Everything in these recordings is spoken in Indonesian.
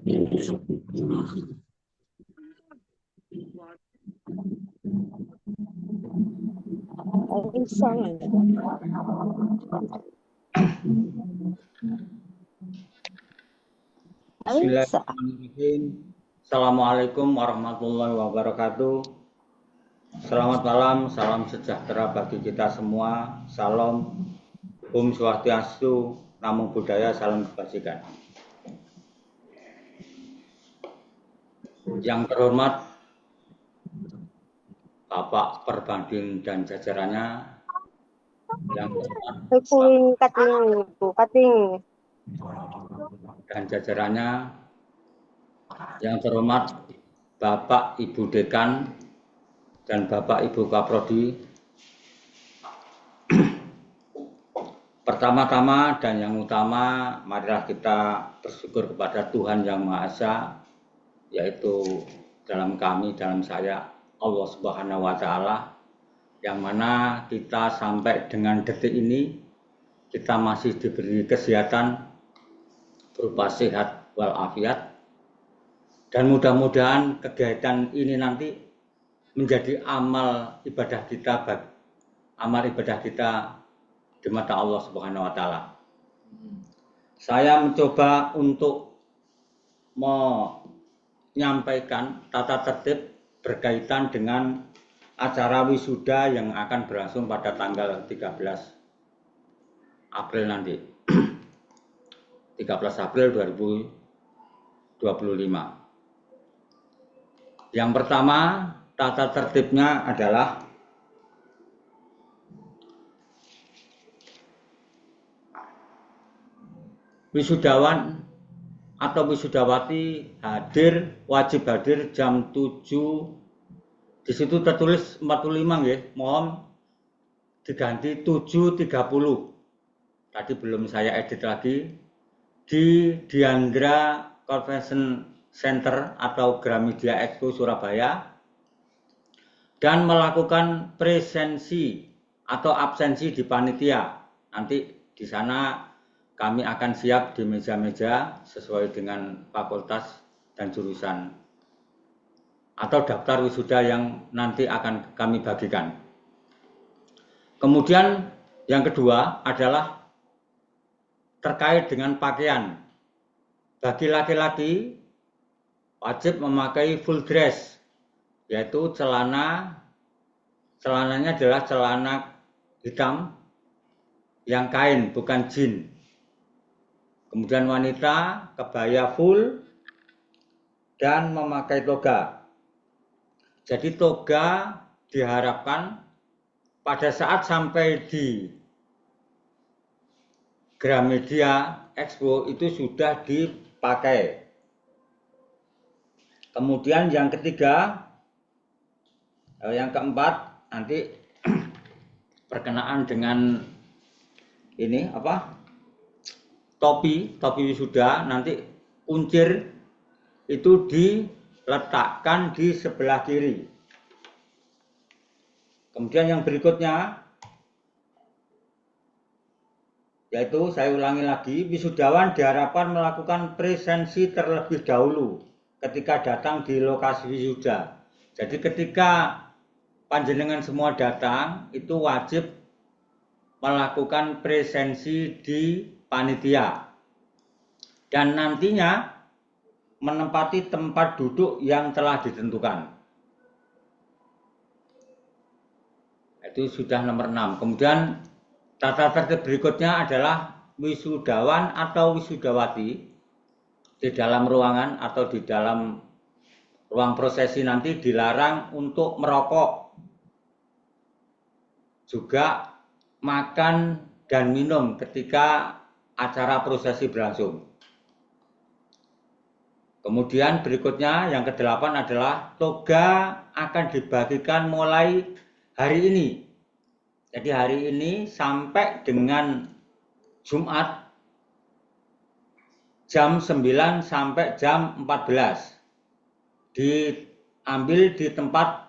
Bismillahirrahmanirrahim. Assalamualaikum warahmatullahi wabarakatuh. Selamat malam, salam sejahtera bagi kita semua. Salam, Om Swastiastu, Namo Buddhaya, salam kebajikan. Yang terhormat Bapak Perbanding dan jajarannya, yang terhormat dan jajarannya, yang terhormat Bapak Ibu Dekan dan Bapak Ibu Kaprodi. Pertama-tama dan yang utama, marilah kita bersyukur kepada Tuhan Yang Maha Esa, yaitu dalam kami, dalam saya, Allah Subhanahu wa Ta'ala, yang mana kita sampai dengan detik ini kita masih diberi kesehatan berupa sehat walafiat, dan mudah-mudahan kegiatan ini nanti menjadi amal ibadah kita di mata Allah Subhanahu wa Ta'ala. Saya mencoba untuk menyampaikan tata tertib berkaitan dengan acara wisuda yang akan berlangsung pada tanggal 13 April nanti. 13 April 2025. Yang pertama, tata tertibnya adalah wisudawan atau wisudawati wajib hadir jam 7. Di situ tertulis 45 ya, mohon diganti 7.30. Tadi belum saya edit lagi. Di Diandra Convention Center atau Gramedia Expo Surabaya, dan melakukan presensi atau absensi di panitia. Nanti di sana kami akan siap di meja-meja sesuai dengan fakultas dan jurusan atau daftar wisuda yang nanti akan kami bagikan. Kemudian yang kedua adalah terkait dengan pakaian. Bagi laki-laki wajib memakai full dress, yaitu celananya adalah celana hitam yang kain, bukan jeans. Kemudian wanita kebaya full dan memakai toga. Jadi toga diharapkan pada saat sampai di Gramedia Expo itu sudah dipakai. Kemudian yang ketiga, yang keempat, nanti berkenaan dengan ini topi wisuda, nanti kuncir itu diletakkan di sebelah kiri. Kemudian yang berikutnya, yaitu saya ulangi lagi, wisudawan diharapkan melakukan presensi terlebih dahulu ketika datang di lokasi wisuda. Jadi ketika panjenengan semua datang, itu wajib melakukan presensi di panitia. Dan nantinya menempati tempat duduk yang telah ditentukan. Itu sudah nomor 6. Kemudian tata tertib berikutnya adalah wisudawan atau wisudawati di dalam ruangan atau di dalam ruang prosesi nanti dilarang untuk merokok, juga makan dan minum ketika acara prosesi berlangsung. Kemudian berikutnya yang ke-8 adalah toga akan dibagikan mulai hari ini. Jadi hari ini sampai dengan Jumat jam 9 sampai jam 14. Diambil di tempat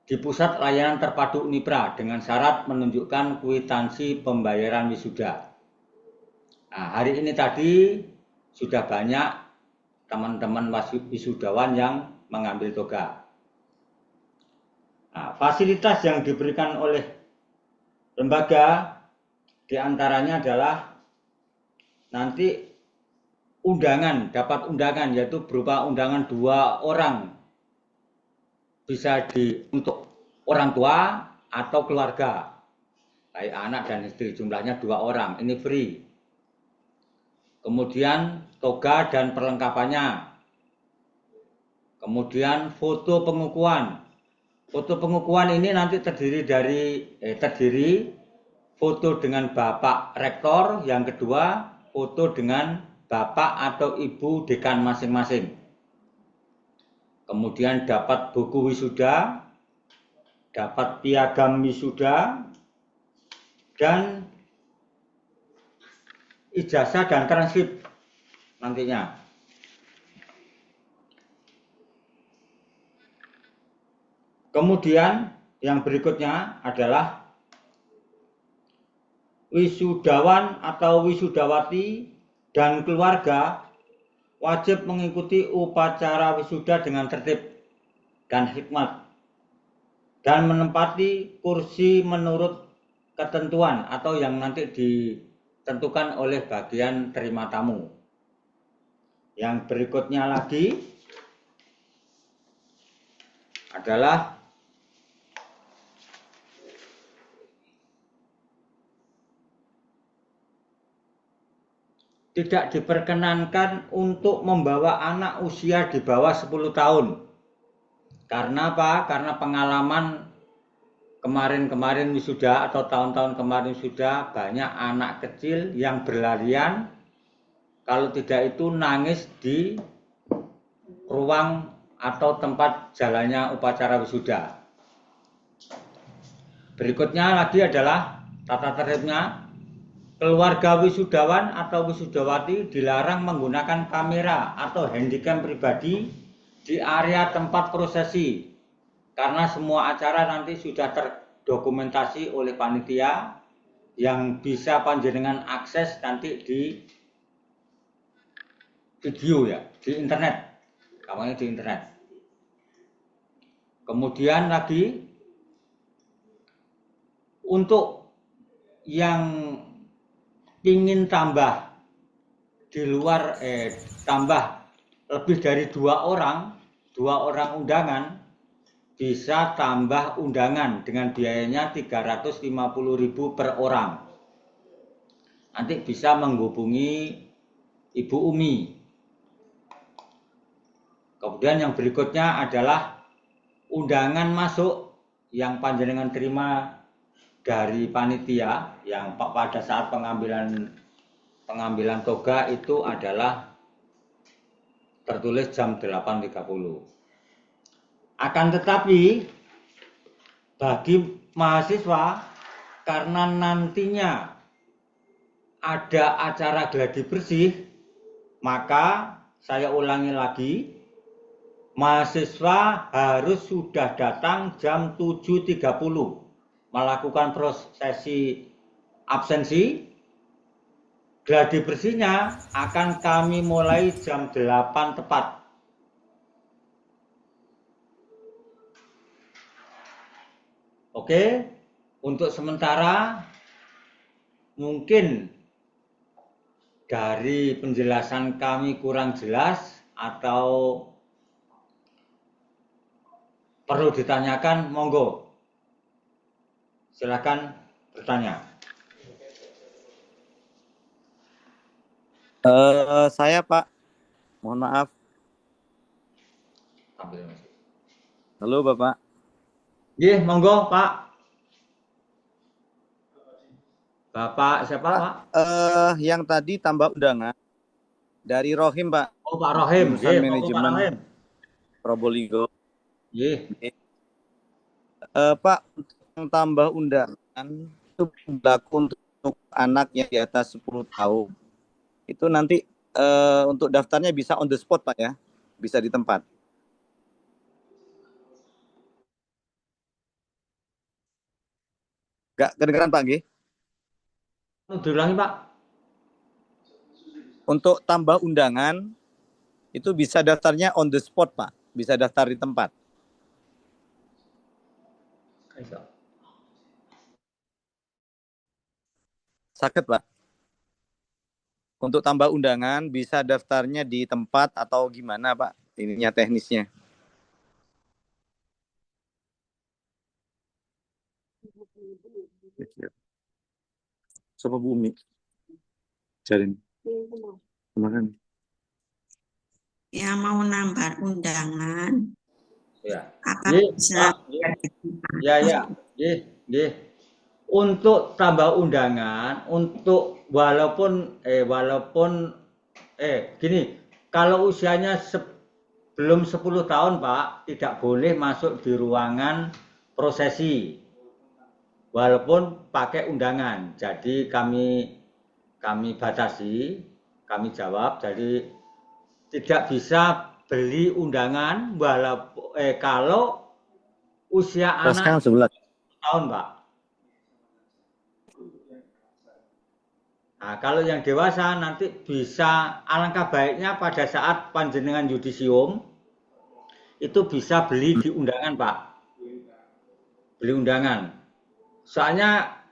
di pusat layanan terpadu Unipra dengan syarat menunjukkan kwitansi pembayaran wisuda. Nah, hari ini tadi sudah banyak teman-teman wisudawan yang mengambil toga. Nah, fasilitas yang diberikan oleh lembaga diantaranya adalah nanti dapat undangan, yaitu berupa undangan 2 orang, bisa untuk orang tua atau keluarga, baik anak dan istri, jumlahnya 2 orang, ini free. Kemudian toga dan perlengkapannya, kemudian foto pengukuhan. Foto pengukuhan ini nanti terdiri foto dengan Bapak Rektor, yang kedua foto dengan Bapak atau Ibu Dekan masing-masing. Kemudian dapat buku wisuda, dapat piagam wisuda, dan ijazah dan transkrip nantinya. Kemudian yang berikutnya adalah wisudawan atau wisudawati dan keluarga wajib mengikuti upacara wisuda dengan tertib dan hikmat dan menempati kursi menurut ketentuan atau yang nanti ditentukan oleh bagian terima tamu. Yang berikutnya lagi adalah tidak diperkenankan untuk membawa anak usia di bawah 10 tahun. Karena apa? Karena pengalaman kemarin wisuda atau tahun-tahun kemarin sudah banyak anak kecil yang berlarian, kalau tidak itu nangis di ruang atau tempat jalannya upacara wisuda. Berikutnya lagi adalah tata tertibnya. Keluarga wisudawan atau wisudawati dilarang menggunakan kamera atau handycam pribadi di area tempat prosesi, karena semua acara nanti sudah terdokumentasi oleh panitia yang bisa panjenengan akses nanti di video ya, di internet, kamarnya di internet. Kemudian lagi untuk yang ingin tambah di luar tambah lebih dari 2 orang undangan, bisa tambah undangan dengan biayanya 350.000 per orang. Nanti bisa menghubungi Ibu Umi. Kemudian yang berikutnya adalah undangan masuk yang panjenengan terima dari panitia yang pada saat pengambilan toga itu adalah tertulis jam 8.30. Akan tetapi bagi mahasiswa, karena nantinya ada acara gladi bersih, maka saya ulangi lagi, mahasiswa harus sudah datang jam 7.30 melakukan prosesi absensi. Gladi bersihnya akan kami mulai jam 8 tepat. Oke, untuk sementara mungkin dari penjelasan kami kurang jelas atau perlu ditanyakan, monggo. Silakan bertanya. Saya Pak, mohon maaf. Halo Bapak. Iya, monggo Pak. Bapak siapa Pak? Yang tadi tambah undangan dari Rohim Pak. Oh Pak Rohim. Jurusan Iya, Manajemen Pak Rohim. Probolinggo. Iya. Pak, yang tambah undangan itu berlaku untuk anak yang di atas 10 tahun. Itu nanti untuk daftarnya bisa on the spot Pak ya, bisa di tempat. Gak kedengeran Pak G? Diulangi Pak. Untuk tambah undangan Itu bisa daftarnya on the spot, Pak. Bisa daftar di tempat. Sakit, Pak. Untuk tambah undangan bisa daftarnya di tempat atau gimana, Pak? Ininya teknisnya. Sopo bumi. Jarin. Makan. Ya mau nambah undangan. Ya. Apa bisa? Pak. Ya. Untuk tambah undangan, untuk walaupun gini, kalau usianya belum 10 tahun, Pak, tidak boleh masuk di ruangan prosesi. Walaupun pakai undangan. Jadi kami batasi, kami jawab, jadi tidak bisa beli undangan walaupun kalau usia anak 11 tahun, Pak. Nah, kalau yang dewasa nanti bisa, alangkah baiknya pada saat panjenengan yudisium itu bisa beli di undangan, Pak. Beli undangan. Soalnya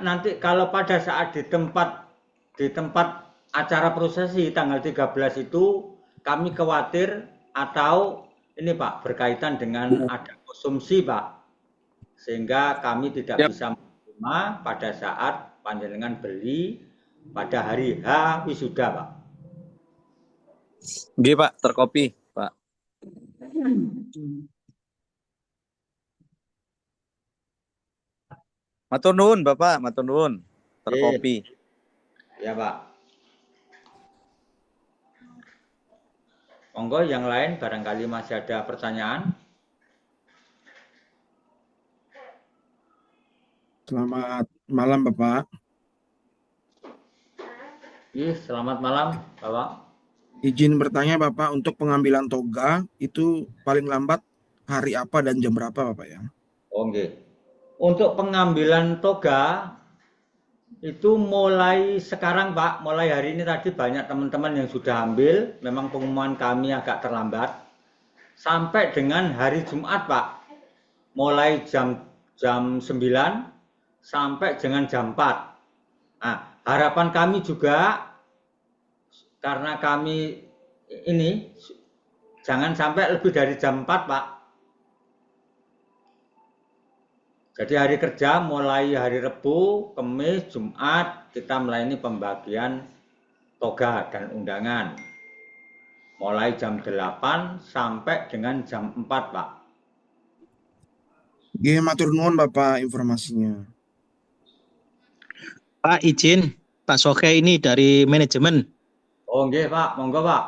nanti kalau pada saat di tempat acara prosesi tanggal 13 itu kami khawatir atau ini, Pak, berkaitan dengan ada konsumsi, Pak. Sehingga kami tidak bisa menerima pada saat panjenengan beli pada hari H wisuda, Pak. Oke, Pak, terkopi, Pak. Matur nuwun, Bapak, matur nuwun. Terkopi. Ya, Pak. Monggo yang lain barangkali masih ada pertanyaan. Selamat malam, Bapak. Selamat malam, Bapak. Izin bertanya, Bapak, untuk pengambilan toga itu paling lambat hari apa dan jam berapa, Bapak ya? Oke. Untuk pengambilan toga itu mulai sekarang, Pak, mulai hari ini tadi banyak teman-teman yang sudah ambil, memang pengumuman kami agak terlambat. Sampai dengan hari Jumat, Pak. Mulai jam 9 sampai dengan jam 4. Nah, harapan kami juga karena kami ini jangan sampai lebih dari jam 4, Pak. Jadi hari kerja mulai hari Rabu, Kamis, Jumat kita melayani pembagian toga dan undangan. Mulai jam 8 sampai dengan jam 4, Pak. Oke, matur nuwun, Bapak, informasinya. Pak, izin, Pak Soke ini dari manajemen. Oh, nggih, Pak. Monggo, Pak.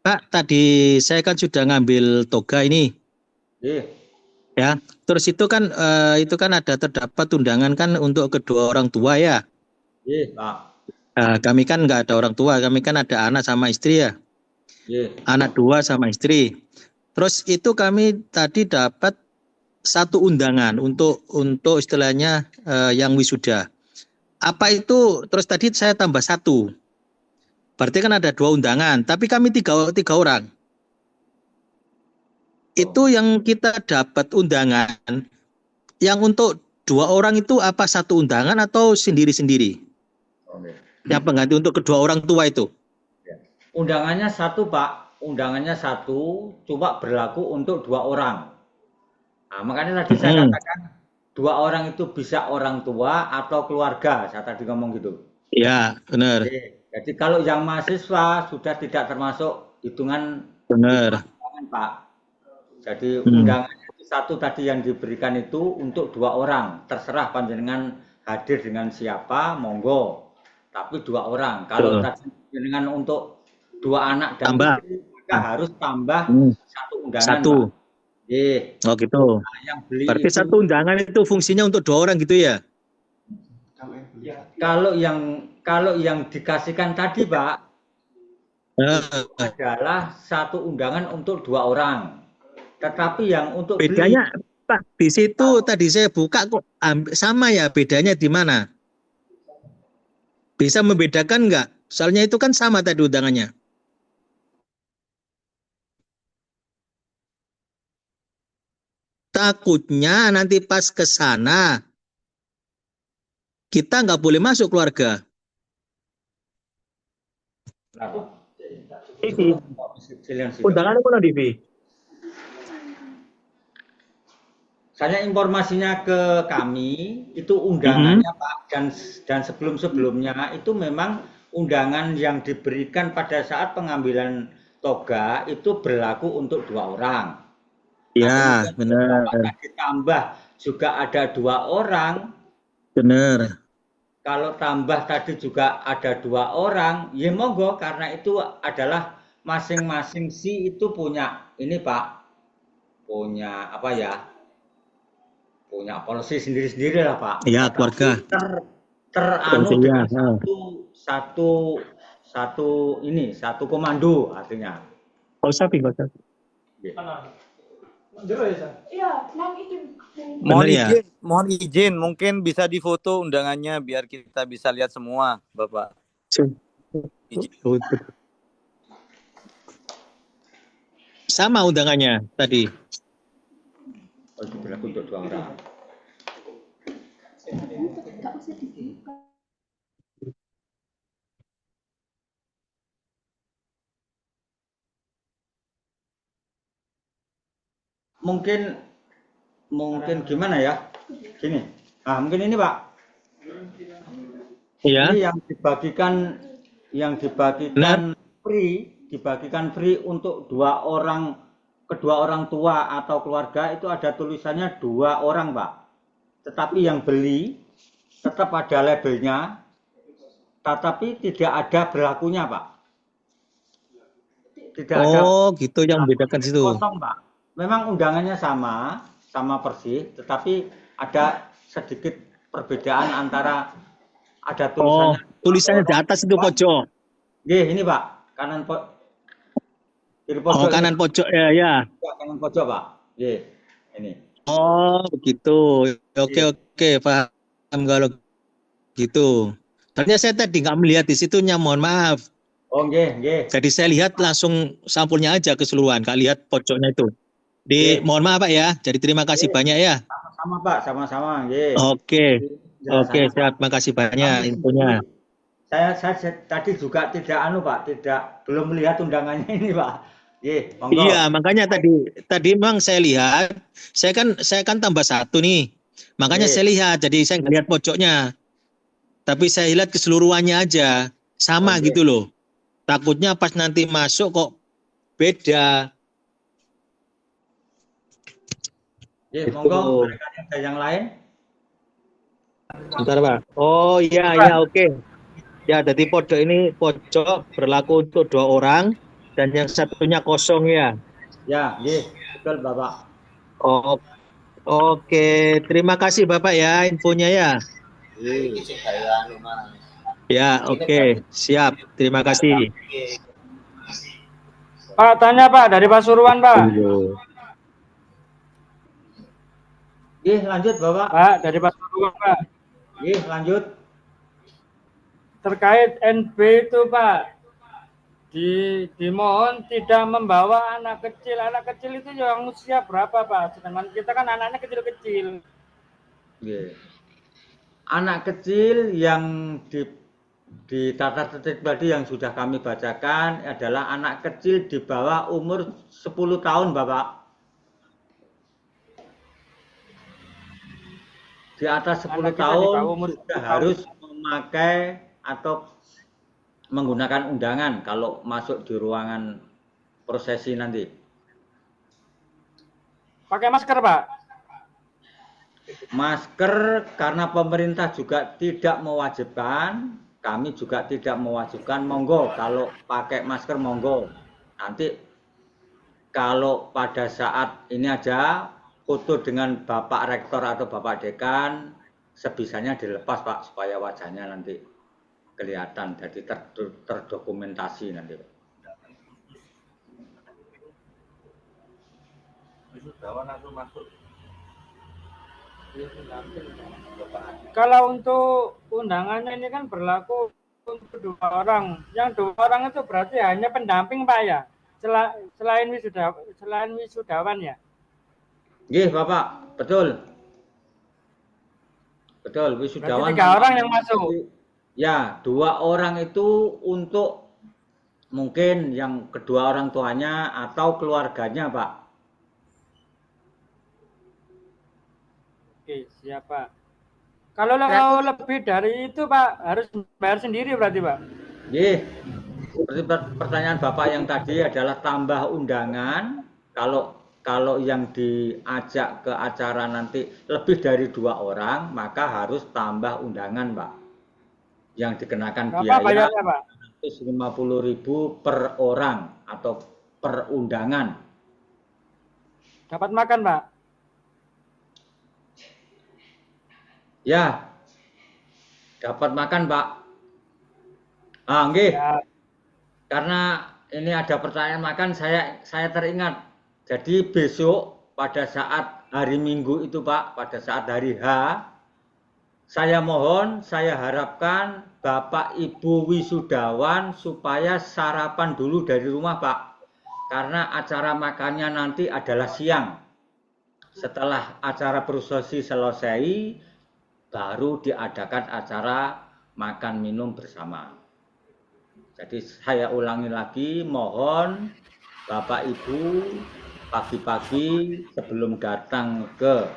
Pak, tadi saya kan sudah ngambil toga ini. Nggih. Ya, terus itu kan ada terdapat undangan kan untuk kedua orang tua ya. Nggih, Pak. Kami kan nggak ada orang tua, kami kan ada anak sama istri ya. Nggih. Anak 2 sama istri. Terus itu kami tadi dapat 1 undangan untuk istilahnya yang wisuda. Apa itu? Terus tadi saya tambah 1. Berarti kan ada 2 undangan, tapi kami tiga orang. Itu yang kita dapat undangan, yang untuk 2 orang itu apa 1 undangan atau sendiri-sendiri? Oke. Yang pengganti untuk kedua orang tua itu? Undangannya 1, Pak. Undangannya 1, cuma berlaku untuk 2 orang. Nah, makanya tadi saya katakan 2 orang itu bisa orang tua atau keluarga. Saya tadi ngomong gitu. Iya, benar. Jadi kalau yang mahasiswa sudah tidak termasuk hitungan Benar. undangan, Pak. Jadi undangannya 1 tadi yang diberikan itu untuk 2 orang. Terserah panjenengan hadir dengan siapa, monggo. Tapi 2 orang. Kalau tadi panjenengan untuk 2 anak dan tambah, istri, maka harus tambah 1 undangan. 1. Pak. Oh gitu. Nah, yang beli Berarti itu, 1 undangan itu fungsinya untuk 2 orang gitu ya? kalau yang dikasihkan tadi, Pak, itu adalah 1 undangan untuk 2 orang. Tetapi yang untuk bedanya, Pak, di situ tadi saya buka kok sama ya, bedanya di mana? Bisa membedakan nggak? Soalnya itu kan sama tadi undangannya. Takutnya nanti pas ke sana kita nggak boleh masuk keluarga. Kenapa? Divi, Silensi. undangannya mana Divi? Saya informasinya ke kami itu undangannya Pak dan sebelum-sebelumnya itu memang undangan yang diberikan pada saat pengambilan toga itu berlaku untuk 2 orang. Ya, Nah, benar. ditambah juga ada 2 orang. Benar. Kalau tambah tadi juga ada 2 orang, ya monggo karena itu adalah masing-masing si itu punya ini Pak, punya apa ya? Punya polisi sendiri-sendiri lah Pak. Ya, keluarga. Teranu Ya. dengan satu komando artinya. Nggak usah, Pi, nggak usah. Mohon izin, mungkin bisa difoto undangannya biar kita bisa lihat semua, Bapak. Izin. Sama undangannya tadi. Oh, itu berlaku untuk 2 orang. Mungkin gimana ya? Gini. Nah, mungkin ini Pak. Iya. Ini yang dibagikan free untuk kedua orang tua atau keluarga itu ada tulisannya 2 orang Pak. Tetapi yang beli tetap ada labelnya, tetapi tidak ada berlakunya Pak. Tidak ada. Oh, gitu yang membedakan situ. Kosong Pak. Memang undangannya sama persis, tetapi ada sedikit perbedaan antara ada tulisannya. Oh, tulisannya di atas itu pojok. Ini Pak, kiri pojok. Oh, kanan pojok ya. Ya, kanan pojok Pak. Ini. Oh, begitu. Oke, paham kalau gitu. Ternyata saya tadi nggak melihat di situnya, mohon maaf. Oh, nggih. Jadi saya lihat langsung sampulnya aja keseluruhan, nggak lihat pojoknya itu. Mohon maaf Pak ya. Jadi terima kasih banyak ya. Sama-sama Pak, sama-sama. Nggih. Oke, siap. Makasih banyak infonya. Saya tadi juga belum melihat undangannya ini Pak. Monggo. Iya, makanya tadi memang saya lihat, saya kan tambah 1 nih. Makanya saya lihat, jadi saya nggak lihat pojoknya. Tapi saya lihat keseluruhannya aja, sama gitu loh. Takutnya pas nanti masuk kok beda. Monggo, ada yang lain? Sebentar Pak. Oh iya, oke. Ya, jadi pojok berlaku untuk 2 orang dan yang satunya kosong ya. Ya, betul Bapak. Oke, terima kasih Bapak ya infonya ya. Ya, oke, siap. Terima kasih. Pak, tanya Pak dari Pasuruan Pak. Lanjut Bapak. Pak, dari Pasuruan Pak. Lanjut. Terkait NB itu Pak, dimohon tidak membawa anak kecil. Anak kecil itu yang usia berapa Pak? Sedangkan kita kan anaknya kecil-kecil. Anak kecil yang di tata tertib tadi yang sudah kami bacakan adalah anak kecil di bawah umur 10 tahun Bapak. Di atas 10 tahun sudah harus memakai atau menggunakan undangan kalau masuk di ruangan prosesi nanti. Pakai masker Pak? Masker karena pemerintah juga tidak mewajibkan, kami juga tidak mewajibkan, monggo kalau pakai masker monggo. Nanti kalau pada saat ini aja foto dengan Bapak Rektor atau Bapak Dekan sebisanya dilepas Pak supaya wajahnya nanti kelihatan, jadi terdokumentasi nanti Pak. Kalau untuk undangannya ini kan berlaku untuk 2 orang. Yang 2 orang itu berarti hanya pendamping Pak ya? Selain wisudawan ya? Nggih, Bapak, betul. Betul, Berarti wisudawan 3 orang yang masuk. ya, 2 orang itu untuk mungkin yang kedua orang tuanya atau keluarganya, Pak. Oke, siap Pak. Kalau lebih dari itu Pak, harus bayar sendiri berarti Pak? Nggih, seperti pertanyaan Bapak yang tadi adalah tambah undangan. Kalau yang diajak ke acara nanti lebih dari 2 orang, maka harus tambah undangan, Pak. Yang dikenakan Berapa biaya bayarnya Pak? 150.000 per orang atau per undangan. Dapat makan Pak? Ya, dapat makan, Pak. Ah, nggih. Ya. Karena ini ada pertanyaan makan, saya teringat. Jadi besok pada saat hari Minggu itu Pak, pada saat hari H, saya mohon, saya harapkan Bapak Ibu wisudawan supaya sarapan dulu dari rumah Pak. Karena acara makannya nanti adalah siang. Setelah acara prosesi selesai, baru diadakan acara makan minum bersama. Jadi saya ulangi lagi, mohon Bapak Ibu pagi-pagi sebelum datang ke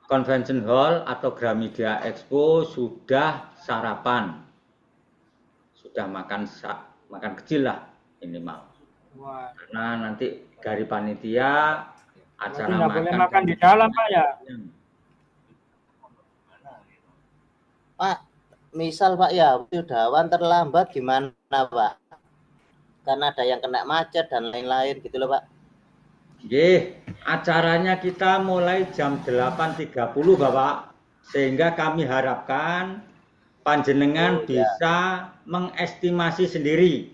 Convention Hall atau Gramedia Expo sudah sarapan, sudah makan kecil lah minimal. Wah. Karena nanti dari panitia acara nggak boleh makan di dalam Pak ya? Pak, misal Pak ya wisudawan terlambat gimana Pak? Karena ada yang kena macet dan lain-lain gitu loh Pak. Nggih, acaranya kita mulai jam 8.30 Bapak. Sehingga kami harapkan panjenengan bisa mengestimasi sendiri.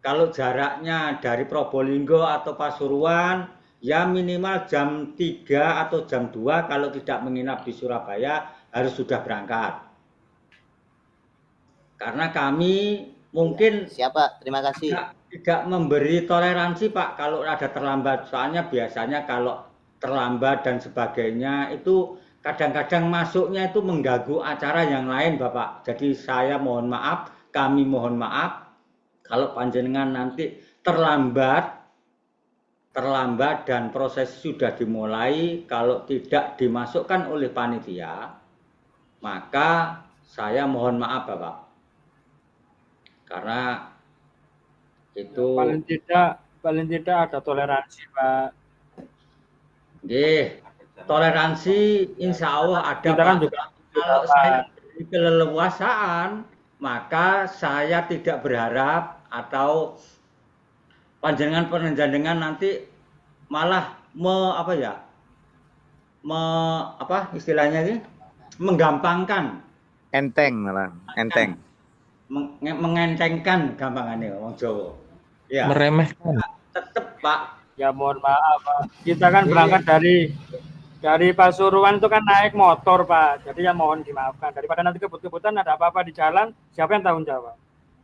Kalau jaraknya dari Probolinggo atau Pasuruan, ya minimal jam 3 atau jam 2 kalau tidak menginap di Surabaya harus sudah berangkat. Karena kami mungkin Siapa? Terima kasih. tidak memberi toleransi Pak kalau ada terlambat. Soalnya biasanya kalau terlambat dan sebagainya itu kadang-kadang masuknya itu mengganggu acara yang lain Bapak. Jadi saya mohon maaf, kami mohon maaf kalau panjenengan nanti terlambat dan proses sudah dimulai, kalau tidak dimasukkan oleh panitia, maka saya mohon maaf Bapak. Karena itu paling tidak ada toleransi Pak. Nggih, toleransi insya Allah ada Kita kan Pak. juga Kalau saya diberi keleluasaan, maka saya tidak berharap atau panjenengan nanti malah istilahnya ini menggampangkan, Enteng malah, enteng. mengentengkan gampangannya wong Jawa. Ya, Meremehkan. tetap Pak. Ya mohon maaf Pak. Kita kan berangkat dari Pasuruan itu kan naik motor Pak. Jadi ya mohon dimaafkan. Daripada nanti kebut-kebutan ada apa-apa di jalan, siapa yang tanggung jawab?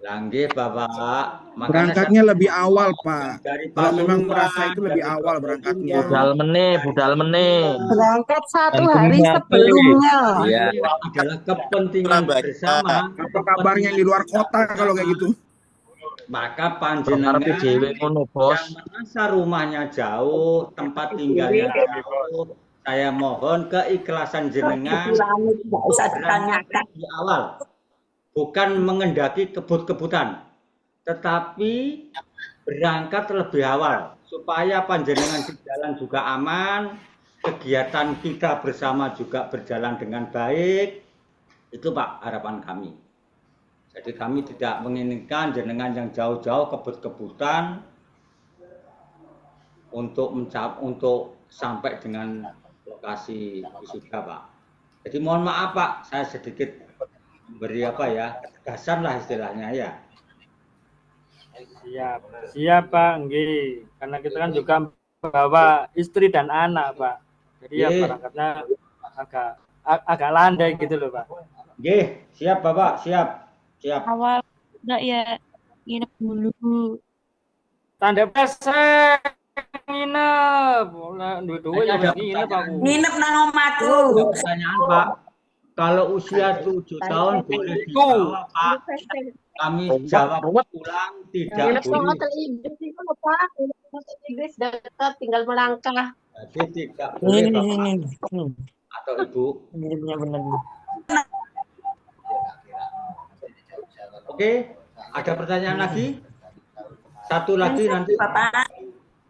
Langgih Bapak. Berangkatnya lebih awal Pak. Dari Kalau memang Pasuruan, merasa itu lebih dari awal Probolinggo. berangkatnya. Budal meneh. Berangkat 1 Dan hari punya sebelumnya. Iya. Ini adalah kepentingan Surabaya. bersama. Apa kabarnya yang di luar kota kalau kayak gitu? Maka panjenengan yang merasa rumahnya jauh, tempat tinggalnya jauh, saya mohon keikhlasan jenengan Tidak usah ditanyakan. di awal, bukan mengendaki kebut-kebutan, tetapi berangkat lebih awal supaya panjenengan di jalan juga aman, kegiatan kita bersama juga berjalan dengan baik. Itu Pak harapan kami. Jadi kami tidak menginginkan jenengan yang jauh-jauh kebut-kebutan untuk sampai dengan lokasi wisuda Pak. Jadi mohon maaf Pak, saya sedikit beri ketegasan lah istilahnya ya. Siap Pak, nggih. Karena kita kan juga bawa istri dan anak Pak. Jadi ya berangkatnya agak landai gitu loh Pak. Nggih, siap Bapak, siap. Awal enggak ya nginep dulu. Tanda pesek. nginep. Duwe ya Ada nginep aku. Nginep nang omahku. Ada pertanyaan Pak. Kalau usia 7 tahun boleh dibawa Pak? Kami jawab ulang tidak Nginep nang boleh. hotel Inggris itu lho, Pak. Nginep nang hotel Inggris dekat tinggal melangkah. Jadi tidak boleh Bapak atau Ibu. Oke, ada pertanyaan lagi? Satu lagi nanti Bapak.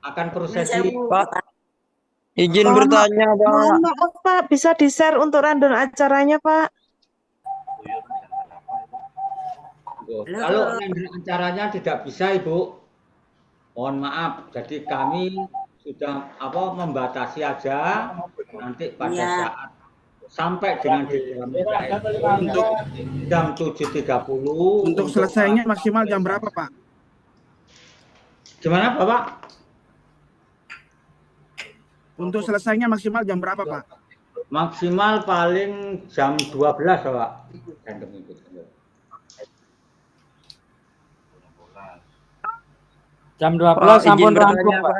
akan prosesi. Izin bertanya, Pak. Mohon maaf Pak, bisa di-share untuk rundown acaranya Pak? Kalau acaranya tidak bisa Ibu, mohon maaf. Jadi kami sudah membatasi aja nanti pada saat sampai dengan di Untuk jam 7.30. untuk selesainya maksimal jam berapa, Pak? Gimana Bapak? Untuk selesainya maksimal jam berapa, Pak? Maksimal paling jam 12 Bapak. Jam 12 sampun rampung, Pak.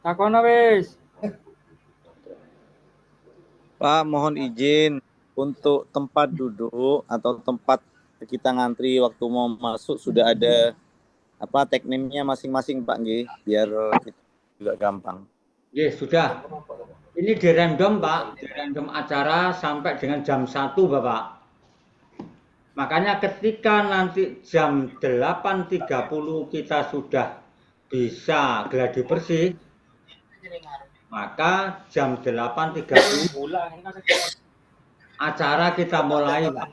Takono wis. Pak, mohon izin untuk tempat duduk atau tempat kita ngantri waktu mau masuk sudah ada tag name-nya masing-masing Pak nggih, biar kita juga gampang. Nggih, sudah. Ini di random Pak, di random acara sampai dengan jam 1 Bapak. Makanya ketika nanti jam 8.30 kita sudah bisa gladi bersih, maka jam 8.30 acara kita mulai Pak.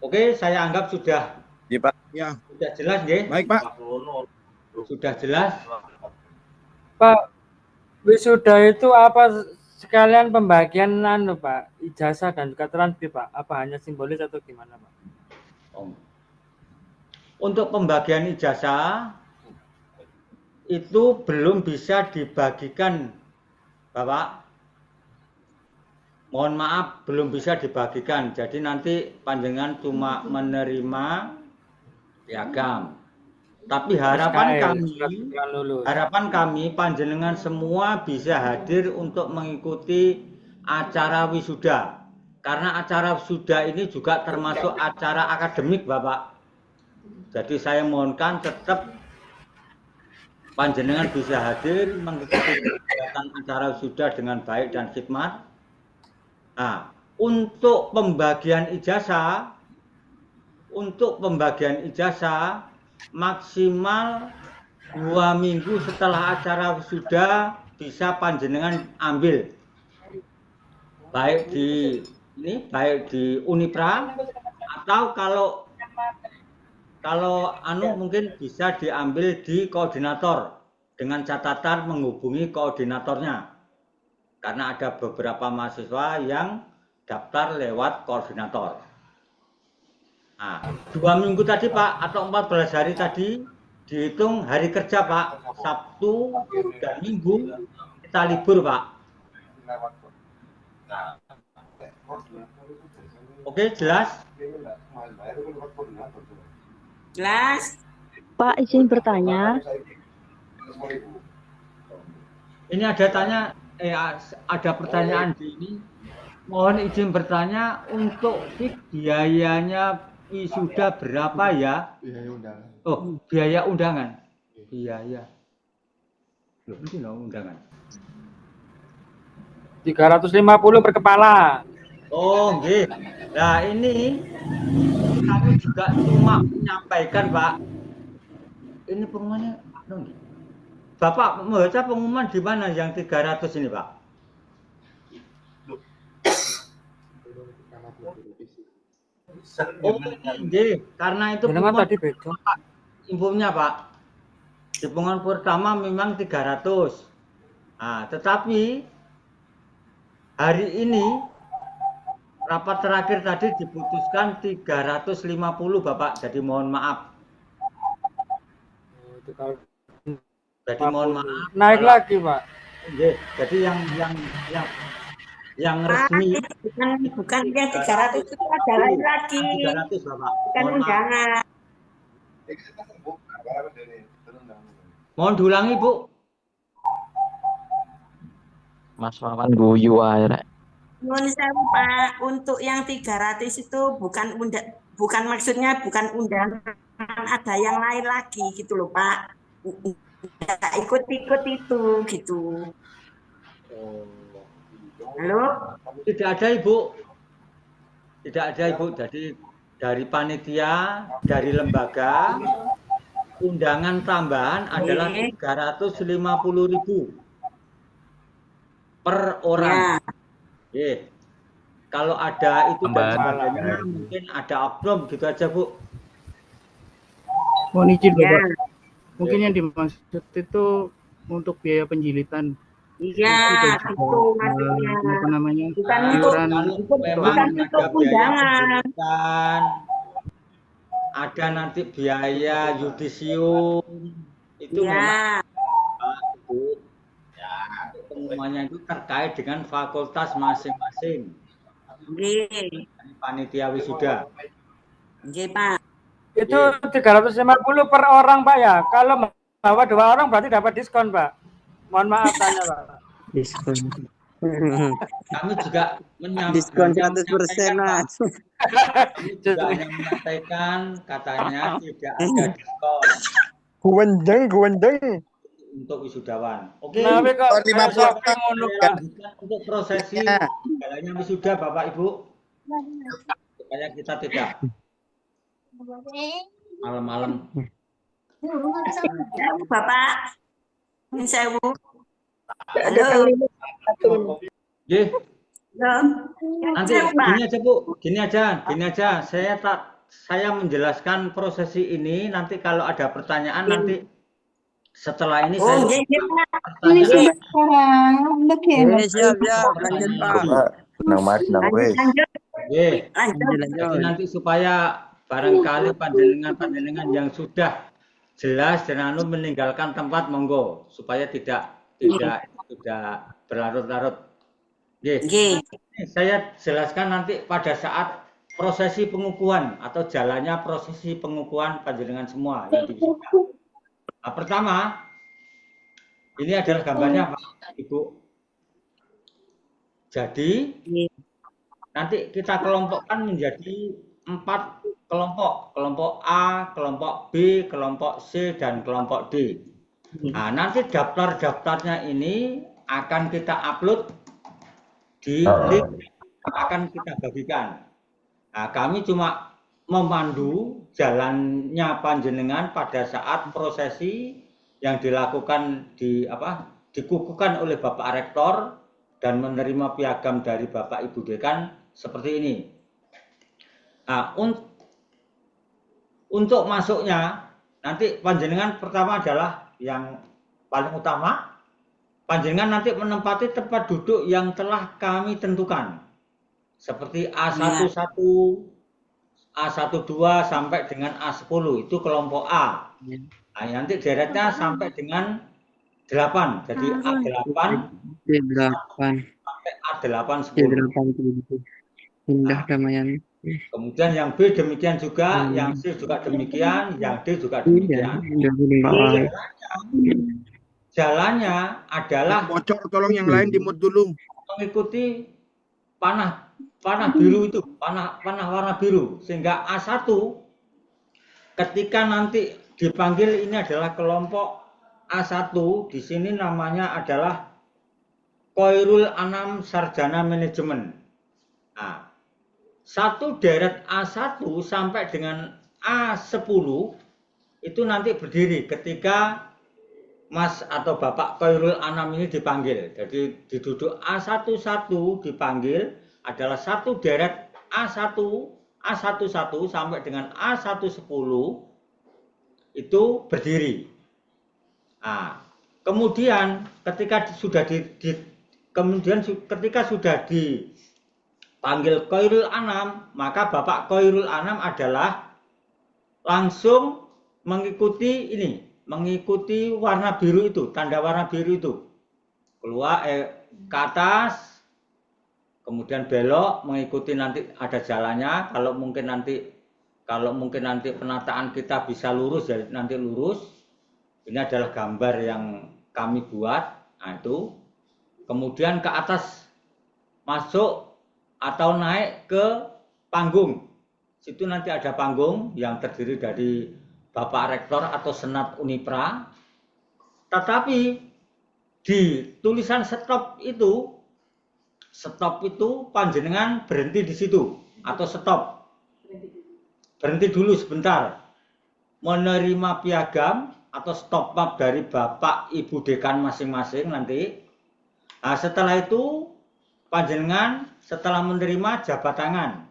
Oke, saya anggap sudah. Ya, Pak. Ya. Sudah jelas nggih? Baik, Pak. Sudah jelas. Pak, wisuda itu apa sekalian pembagian Pak, ijazah dan juga transkrip Pak? Apa hanya simbolis atau gimana Pak? Untuk pembagian ijazah itu belum bisa dibagikan Bapak. Mohon maaf, belum bisa dibagikan. Jadi nanti panjenengan cuma menerima piagam. Tapi harapan kami panjenengan semua bisa hadir untuk mengikuti acara wisuda. Karena acara wisuda ini juga termasuk acara akademik Bapak. Jadi saya mohonkan tetap panjenengan bisa hadir mengikuti kegiatan acara wisuda dengan baik dan khidmat. Nah, untuk pembagian ijazah maksimal 2 minggu setelah acara wisuda bisa panjenengan ambil, baik di Unipra atau kalau mungkin bisa diambil di koordinator dengan catatan menghubungi koordinatornya. Karena ada beberapa mahasiswa yang daftar lewat koordinator. Nah, 2 minggu tadi Pak, atau 14 hari tadi, dihitung hari kerja Pak. Sabtu dan Minggu kita libur Pak. Oke, jelas? Jelas. Pak, izin bertanya. Ini ada pertanyaan di ini. Mohon izin bertanya, untuk biayanya wisuda berapa ya? Biaya undangan. Oh, biaya undangan. Biaya. Loh, ini loh undangan. 350 per kepala. Oh, nggih. Nah, ini kami juga cuma menyampaikan, Pak. Ini pengumumannya Bapak membaca pengumuman di mana yang 300 ini, Pak? Oh, nggih, karena itu tadi infonya, Pak. Di pengumuman pertama memang 300. Nah, tetapi hari ini rapat terakhir tadi diputuskan 350, Bapak. Jadi mohon maaf. Jadi mohon maaf. Naik lagi, Pak. Jadi Yang Pak, resmi bukan yang 300 itu ada lain lagi. 300 Bapak. Bukan Mohon maaf. undangan. Mohon diulangi Bu. Mas Wawan guyu ae rek. Nuwun sewu Pak, untuk yang 300 itu bukan maksudnya bukan undangan, ada yang lain lagi gitu loh Pak. Nggak ikut-ikut itu gitu. Halo? Tidak ada Ibu. Tidak ada Ibu. Jadi dari panitia, dari lembaga, undangan tambahan adalah 350.000 per orang. Kalau ada itu dan sebagainya, mungkin ada oknum gitu aja Bu. Mohon izin Bapak. Mungkin yang dimaksud itu untuk biaya penjilitan. Iya, itu maksudnya. Apa namanya? Bukan untuk undangan. Ada nanti biaya yudisium itu memang Bu. Ya, pengumumannya itu terkait dengan fakultas masing-masing. Panitia wisuda. Oke, Pak. Itu 350 per orang, Pak ya. Kalau bawa 2 orang berarti dapat diskon, Pak. Mohon maaf tanya, Pak. Diskon. Kami juga Diskon 100%, Mas. Kami juga hanya menyampaikan katanya tidak ada diskon. Guwendeng. Untuk wisudawan. Oke. Nah, kok 50 untuk prosesi jalannya wisuda Bapak Ibu. Supaya kita tidak malam-malam. Bapak. Sewu. Halo. Nggih. Nanti gini aja. Saya menjelaskan prosesi ini, nanti kalau ada pertanyaan nanti setelah ini saya ini sudah sekarang siap lanjut Pak. Nanti supaya barangkali panjenengan yang sudah jelas dan meninggalkan tempat monggo supaya tidak berlarut-larut. Saya jelaskan nanti pada saat prosesi pengukuhan atau jalannya prosesi pengukuhan panjenengan semua yang di wisuda. Nah, pertama, ini adalah gambarnya Pak Ibu. Jadi, nanti kita kelompokkan menjadi 4 kelompok. Kelompok A, kelompok B, kelompok C, dan kelompok D. Nah, nanti daftar-daftarnya ini akan kita upload di link yang akan kita bagikan. Nah, kami cuma memandu jalannya panjenengan pada saat prosesi yang dilakukan dikukuhkan oleh Bapak Rektor dan menerima piagam dari Bapak Ibu Dekan seperti ini. Nah, untuk masuknya nanti panjenengan pertama adalah yang paling utama, panjenengan nanti menempati tempat duduk yang telah kami tentukan seperti A11, A12 sampai dengan A10 itu kelompok A. Nah, nanti deretnya sampai dengan 8. Jadi A8 sampai A8 10. Indah Damayan. Kemudian yang B demikian juga, yang C juga demikian, yang D juga demikian. Jalannya adalah bocor, tolong yang lain dimut dulu. Mengikuti panah biru itu, panah warna biru, sehingga A1 ketika nanti dipanggil ini adalah kelompok A1, di sini namanya adalah Khairul Anam Sarjana Manajemen. Nah, satu deret A1 sampai dengan A10 itu nanti berdiri ketika Mas atau Bapak Khairul Anam ini dipanggil. Jadi di duduk A11 dipanggil adalah satu deret A1, A11 sampai dengan A110 itu berdiri. Nah, kemudian ketika sudah dipanggil Khairul Anam, maka Bapak Khairul Anam adalah langsung mengikuti warna biru itu, tanda warna biru itu. Keluar ke atas, kemudian belok mengikuti nanti ada jalannya. Kalau mungkin nanti penataan kita bisa lurus, jadi nanti lurus. Ini adalah gambar yang kami buat. Nah, itu. Kemudian ke atas masuk atau naik ke panggung. Situ nanti ada panggung yang terdiri dari Bapak Rektor atau Senat Unipra. Tetapi di tulisan stop itu panjenengan berhenti di situ atau stop. Berhenti dulu sebentar. Menerima piagam atau stop map dari Bapak Ibu Dekan masing-masing nanti. Nah, setelah itu panjenengan setelah menerima jabat tangan.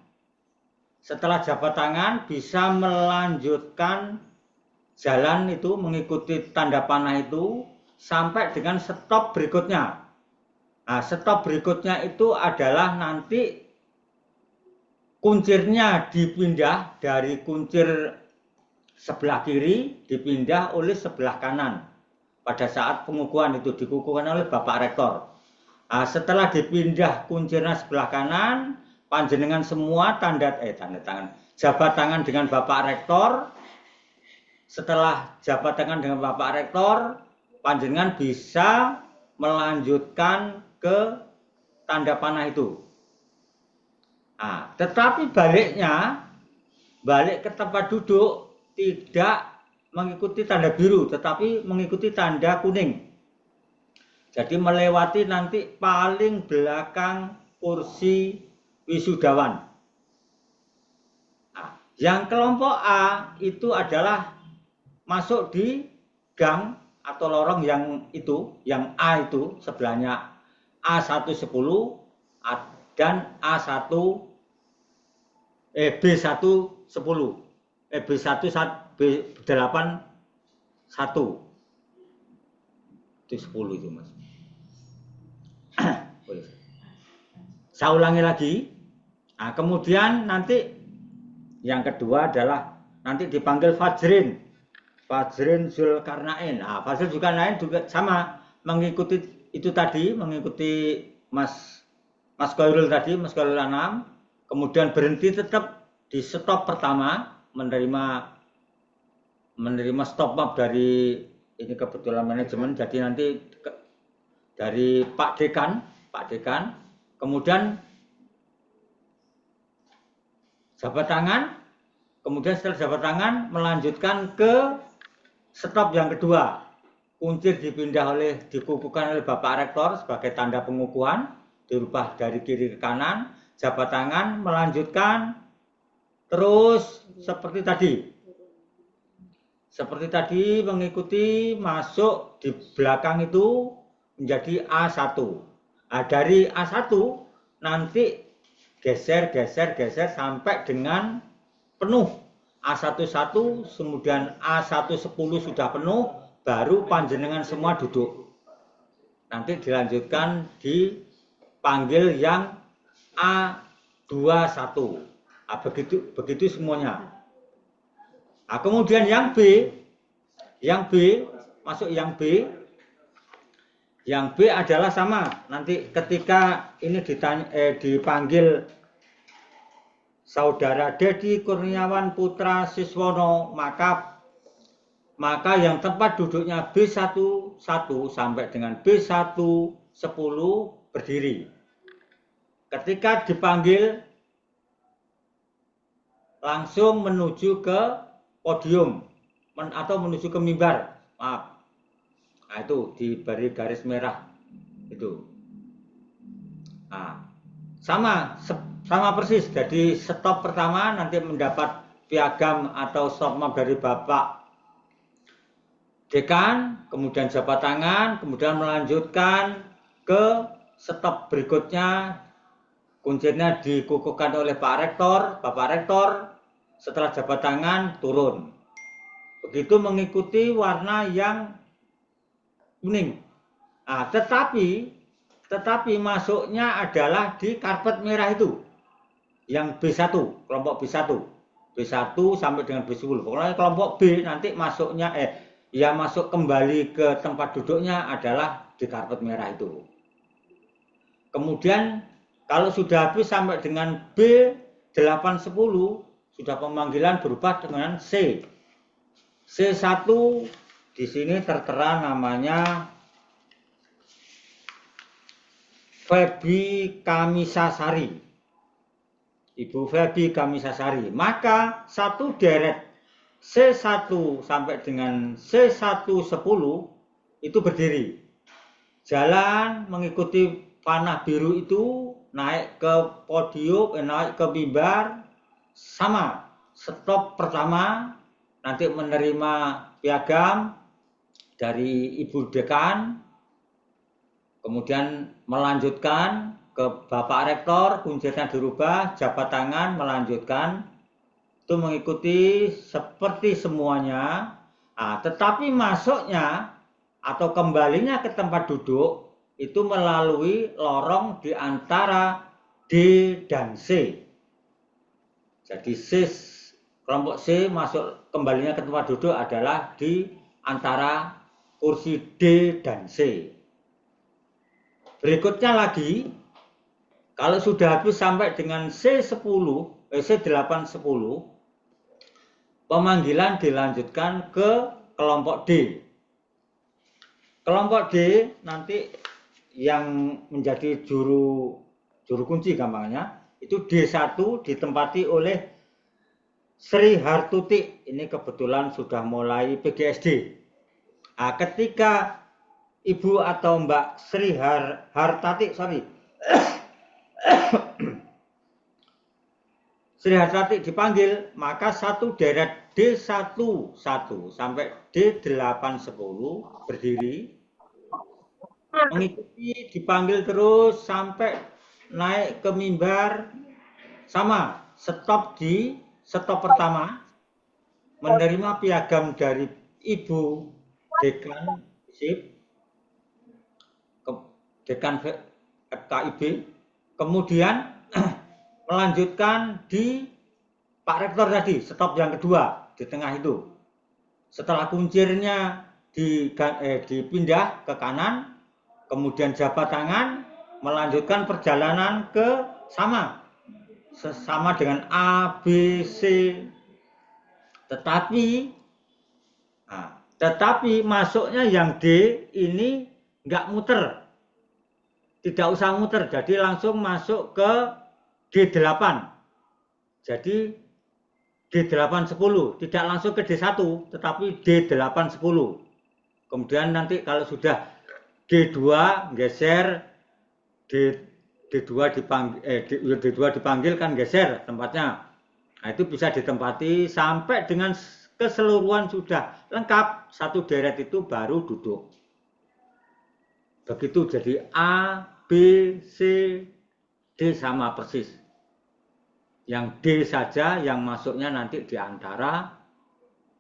Setelah jabat tangan bisa melanjutkan jalan itu mengikuti tanda panah itu sampai dengan stop berikutnya. Nah, stop berikutnya itu adalah nanti kuncirnya dipindah dari kuncir sebelah kiri dipindah oleh sebelah kanan. Pada saat pengukuhan itu dikukuhkan oleh Bapak Rektor. Nah, setelah dipindah kuncirnya sebelah kanan, panjenengan semua tanda tangan, jabat tangan dengan Bapak Rektor. Setelah jabat tangan dengan Bapak Rektor, panjenengan bisa melanjutkan ke tanda panah itu. Nah, tetapi balik ke tempat duduk tidak mengikuti tanda biru, tetapi mengikuti tanda kuning. Jadi melewati nanti paling belakang kursi wisudawan. Nah, yang kelompok A itu adalah masuk di gang atau lorong yang itu, yang A itu sebelahnya A110 dan B110, B8 1 itu 10 itu Mas. Saya ulangi lagi. Nah, kemudian nanti yang kedua adalah nanti dipanggil Fajrin Zulkarnain. Nah, Fajrin Zulkarnain juga sama mengikuti itu tadi, mengikuti Mas Khairul tadi, Mas Khairul Anam. Kemudian berhenti tetap di stop pertama, menerima stop map dari ini kebetulan manajemen, jadi nanti dari Pak Dekan, kemudian jabat tangan, kemudian setelah jabat tangan melanjutkan ke stop yang kedua. Kuncir dikukuhkan oleh Bapak Rektor sebagai tanda pengukuhan, dirubah dari kiri ke kanan, jabat tangan melanjutkan terus seperti tadi mengikuti masuk di belakang itu menjadi A1. Nah, dari A1 nanti geser sampai dengan penuh. A11 kemudian A110 sudah penuh, baru panjenengan semua duduk. Nanti dilanjutkan dipanggil yang A21. Nah, begitu semuanya. Nah, kemudian yang B masuk yang B. Yang B adalah sama. Nanti ketika ini dipanggil Saudara Dedi Kurniawan Putra Siswono, maka yang tempat duduknya B11 sampai dengan B110 berdiri. Ketika dipanggil langsung menuju ke podium atau menuju ke mimbar. Maaf. Nah, itu diberi garis merah itu. Nah, sama persis. Jadi stop pertama nanti mendapat piagam atau stop map dari Bapak Dekan, kemudian jabat tangan, kemudian melanjutkan ke stop berikutnya. Kuncinya dikukuhkan oleh Bapak Rektor. Setelah jabat tangan turun. Begitu mengikuti warna yang kuning. Nah, tetapi masuknya adalah di karpet merah itu. Yang B1, kelompok B1 sampai dengan B10. Pokoknya kelompok B nanti masuknya masuk kembali ke tempat duduknya adalah di karpet merah itu. Kemudian Kalau sudah habis sampai dengan B810 sudah pemanggilan berubah dengan C. C1 di sini tertera namanya Febi Kamisasari. Ibu Febi Kamisasari. Maka satu deret C1 sampai dengan C110 itu berdiri. Jalan mengikuti panah biru itu, naik ke podium, naik ke mimbar, sama. Stop pertama, nanti menerima piagam dari Ibu Dekan, kemudian melanjutkan ke Bapak Rektor, kuncinya dirubah, jabat tangan, melanjutkan. Itu mengikuti seperti semuanya, tetapi masuknya atau kembalinya ke tempat duduk itu melalui lorong di antara D dan C. Jadi kelompok C masuk kembalinya ke tempat duduk adalah di antara kursi D dan C. Berikutnya lagi, kalau sudah habis sampai dengan C810, pemanggilan dilanjutkan ke kelompok D. Kelompok D nanti yang menjadi juru kunci gampangnya, itu D1 ditempati oleh Sri Hartuti. Ini kebetulan sudah mulai PGSD. Ketika Ibu atau Mbak Sri Sri Hartati dipanggil, maka satu deret D11 sampai D810 berdiri, mengikuti dipanggil terus sampai naik ke mimbar, sama, stop pertama, menerima piagam dari Ibu Dekan FKIB, kemudian melanjutkan di Pak Rektor tadi, stop yang kedua di tengah itu. Setelah kuncirnya dipindah ke kanan, kemudian jabat tangan, melanjutkan perjalanan ke sama dengan A, B, C. Tetapi masuknya yang D ini nggak muter, tidak usah muter, jadi langsung masuk ke D8. Jadi D810 tidak langsung ke D1 tetapi D810. Kemudian nanti kalau sudah D2 geser D2 dipanggil kan geser tempatnya. Nah, itu bisa ditempati sampai dengan keseluruhan sudah lengkap, satu deret itu baru duduk. Begitu, jadi A, B, C, D sama persis. Yang D saja yang masuknya nanti di antara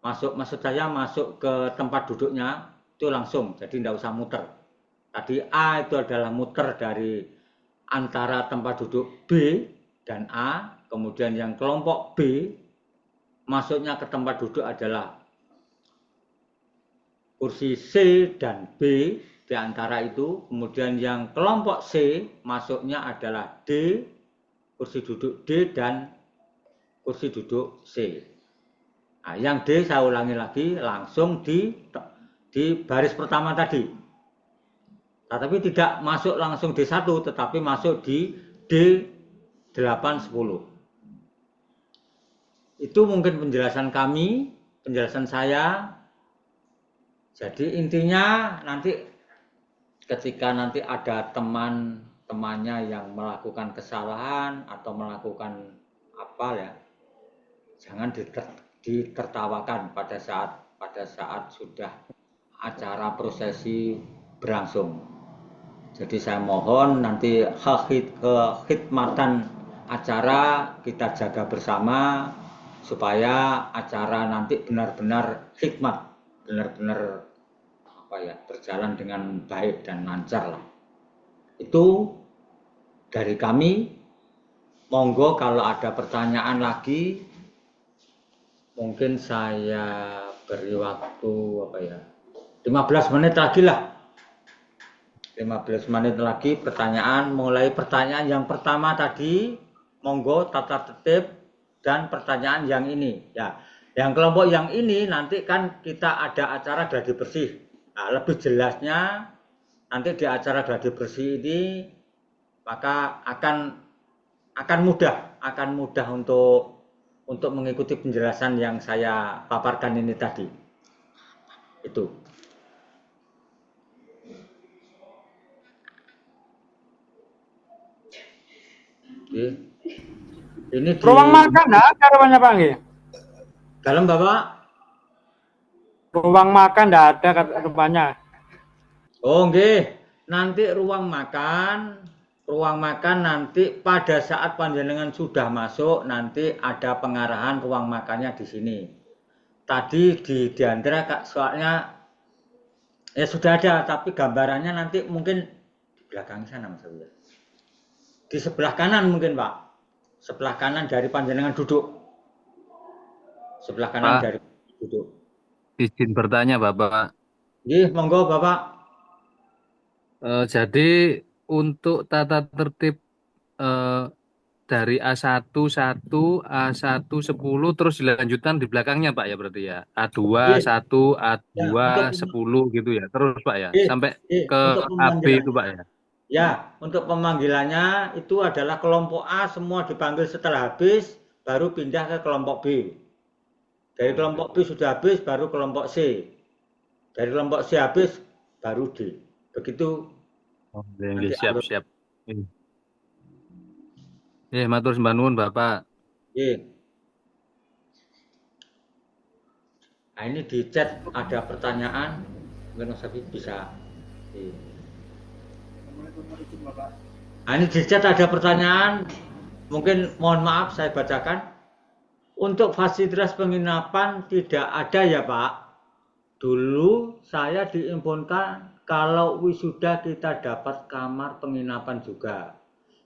maksud saya masuk ke tempat duduknya itu langsung, jadi tidak usah muter. Tadi A itu adalah muter dari antara tempat duduk B dan A, kemudian yang kelompok B masuknya ke tempat duduk adalah kursi C dan B di antara itu, kemudian yang kelompok C masuknya adalah D, kursi duduk D dan kursi duduk C. Nah, yang D saya ulangi lagi langsung di baris pertama tadi. Tetapi tidak masuk langsung D1 tetapi masuk di D810. Itu mungkin penjelasan kami, penjelasan saya. Jadi intinya nanti ketika nanti ada temannya yang melakukan kesalahan atau melakukan apa ya, jangan ditertawakan pada saat sudah acara prosesi berlangsung. Jadi saya mohon nanti kekhidmatan acara kita jaga bersama supaya acara nanti benar-benar hikmat, benar-benar berjalan dengan baik dan lancar lah. Itu dari kami. Monggo kalau ada pertanyaan lagi, mungkin saya beri waktu 15 menit lagi lah. 15 menit lagi pertanyaan. Mulai pertanyaan yang pertama tadi, monggo tata tertib, dan pertanyaan yang ini. Ya, yang kelompok yang ini nanti kan kita ada acara gladi bersih. Nah, lebih jelasnya nanti di acara gladi bersih ini maka akan mudah untuk mengikuti penjelasan yang saya paparkan ini tadi. Itu. Oke. Ini di Ruang makan enggak ada rupanya Pak nggih. Dalam Bapak? Ruang makan enggak ada rupanya. Oh nggih, nanti ruang makan nanti pada saat panjenengan sudah masuk nanti ada pengarahan ruang makannya di sini. Tadi di Diandra soalnya ya sudah ada, tapi gambarannya nanti mungkin di belakang sana Mas Awi. Di sebelah kanan mungkin Pak. Sebelah kanan dari panjenengan duduk. Sebelah kanan Pak, dari duduk. izin bertanya Bapak. Nggih, monggo Bapak. Jadi untuk tata tertib dari A1, 1, A1, 10 terus dilanjutkan di belakangnya Pak ya berarti ya. A2, Nggih. 1, A2, Ya, 10 gitu ya. Terus Pak ya, Nggih, sampai nggih, ke untuk AB pemanggilan. itu Pak ya. Ya, untuk pemanggilannya itu adalah kelompok A semua dipanggil setelah habis, baru pindah ke kelompok B. Dari kelompok B sudah habis, baru kelompok C. Dari kelompok C habis, baru D. Begitu. Oh, siap. Matur sembah nuwun Bapak. Nah, ini di chat ada pertanyaan, mungkin Mas Safi bisa. Nah, ini di chat ada pertanyaan, mungkin mohon maaf saya bacakan. Untuk fasilitas penginapan tidak ada ya Pak. Dulu saya diinfokan kalau wisuda kita dapat kamar penginapan juga.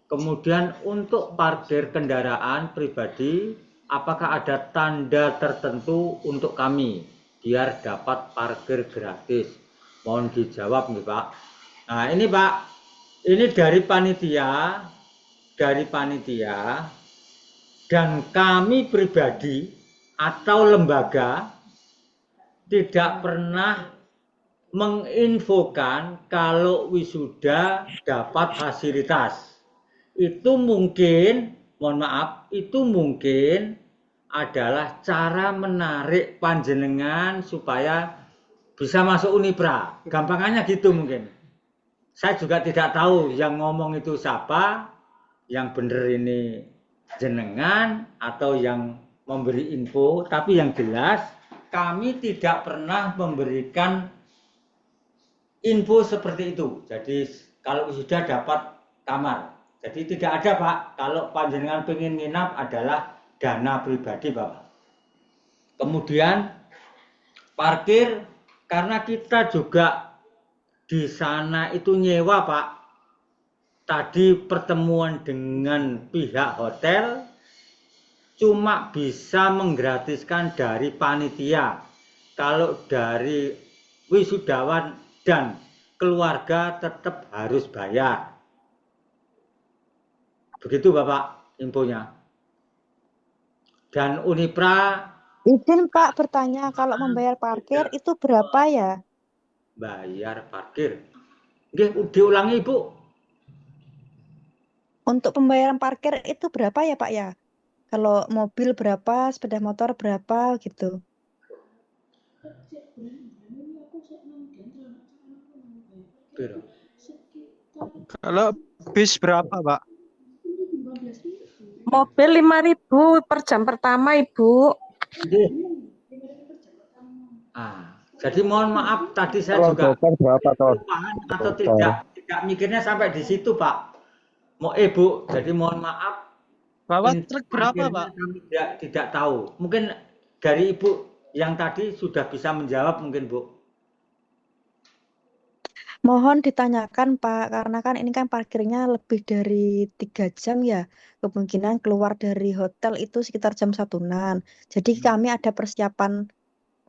Kemudian untuk parkir kendaraan pribadi, apakah ada tanda tertentu untuk kami biar dapat parkir gratis? Mohon dijawab nih Pak. Nah ini Pak, ini dari panitia dan kami pribadi atau lembaga tidak pernah menginfokan kalau wisuda dapat fasilitas. Itu mungkin, mohon maaf, itu mungkin adalah cara menarik panjenengan supaya bisa masuk Unipra. Gampangannya gitu mungkin. Saya juga tidak tahu yang ngomong itu siapa, yang benar ini jenengan atau yang memberi info, tapi yang jelas kami tidak pernah memberikan info seperti itu. Jadi kalau sudah dapat kamar. Jadi tidak ada Pak. Kalau panjenengan pengen nginap adalah dana pribadi Bapak. Kemudian parkir karena kita juga di sana itu nyewa Pak. Tadi pertemuan dengan pihak hotel cuma bisa menggratiskan dari panitia. Kalau dari wisudawan dan keluarga tetap harus bayar. Begitu Bapak infonya. Dan Unipra. Izin Pak bertanya, kalau membayar parkir itu berapa ya? Bayar parkir. Diulangi Ibu. Untuk pembayaran parkir itu berapa ya Pak ya? Kalau mobil berapa, sepeda motor berapa gitu? Kalau bis berapa Pak? Mobil 5.000 per jam pertama Ibu. Jadi mohon maaf tadi saya Kalau juga berapa atau tidak mikirnya sampai di situ Pak. Bu, jadi mohon maaf. Bawa truk berapa Pak? Kami tidak tahu. Mungkin dari Ibu yang tadi sudah bisa menjawab mungkin Bu. Mohon ditanyakan Pak, karena kan ini kan parkirnya lebih dari 3 jam ya. Kemungkinan keluar dari hotel itu sekitar jam 1-an. Jadi kami ada persiapan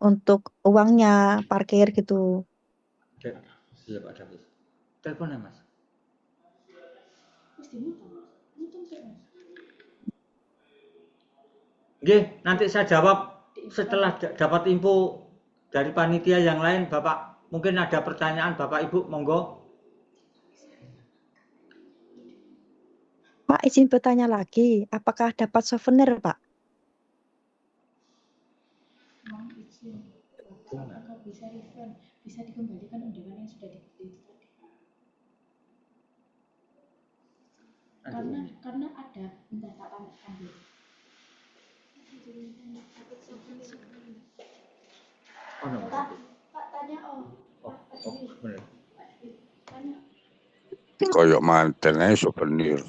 untuk uangnya parkir gitu. Iya Pak Davis. Teleponnya Mas. Oke, nanti saya jawab setelah dapat info dari panitia yang lain, Bapak. Mungkin ada pertanyaan, Bapak Ibu, monggo. Pak, izin bertanya lagi, apakah dapat souvenir, Pak? Apakah bisa refund, bisa dikembalikan undangan yang sudah dibeli tadi? Karena ada, bentar tak tanyakan dulu. Pak tanya Benar. tanya. Koyok manten aja souvenir.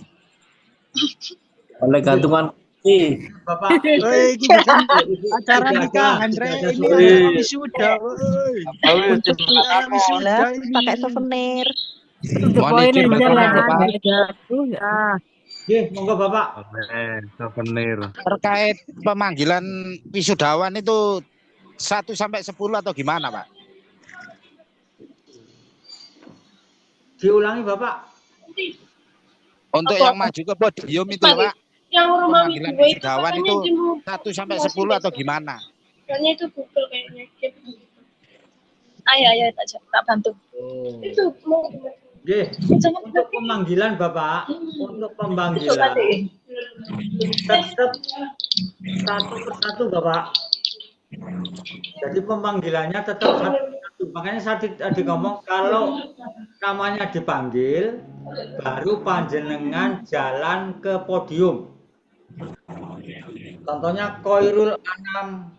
Oleh gantungan Bapak. Woi, ini bukan acara nikahan, Re. Ini acara wisuda, woi. Acara wisuda ini. Pakai souvenir. Monggo Bapak. Souvenir. Terkait pemanggilan wisudawan itu 1 sampai 10 atau gimana, Pak? Diulangi Bapak. Untuk yang maju ke podium itu, Pak. Yang rumah Pemanggilan gue itu wisudawan katanya itu jemu 1 sampai 10 atau gimana? kayaknya itu Google kayaknya. Ayo tak bantu. Itu mau untuk pemanggilan Bapak, untuk pemanggilan tetap satu persatu Bapak. Jadi pemanggilannya tetap satu. Makanya saya tadi ngomong kalau namanya dipanggil, baru panjenengan jalan ke podium. Contohnya Koirul Anam,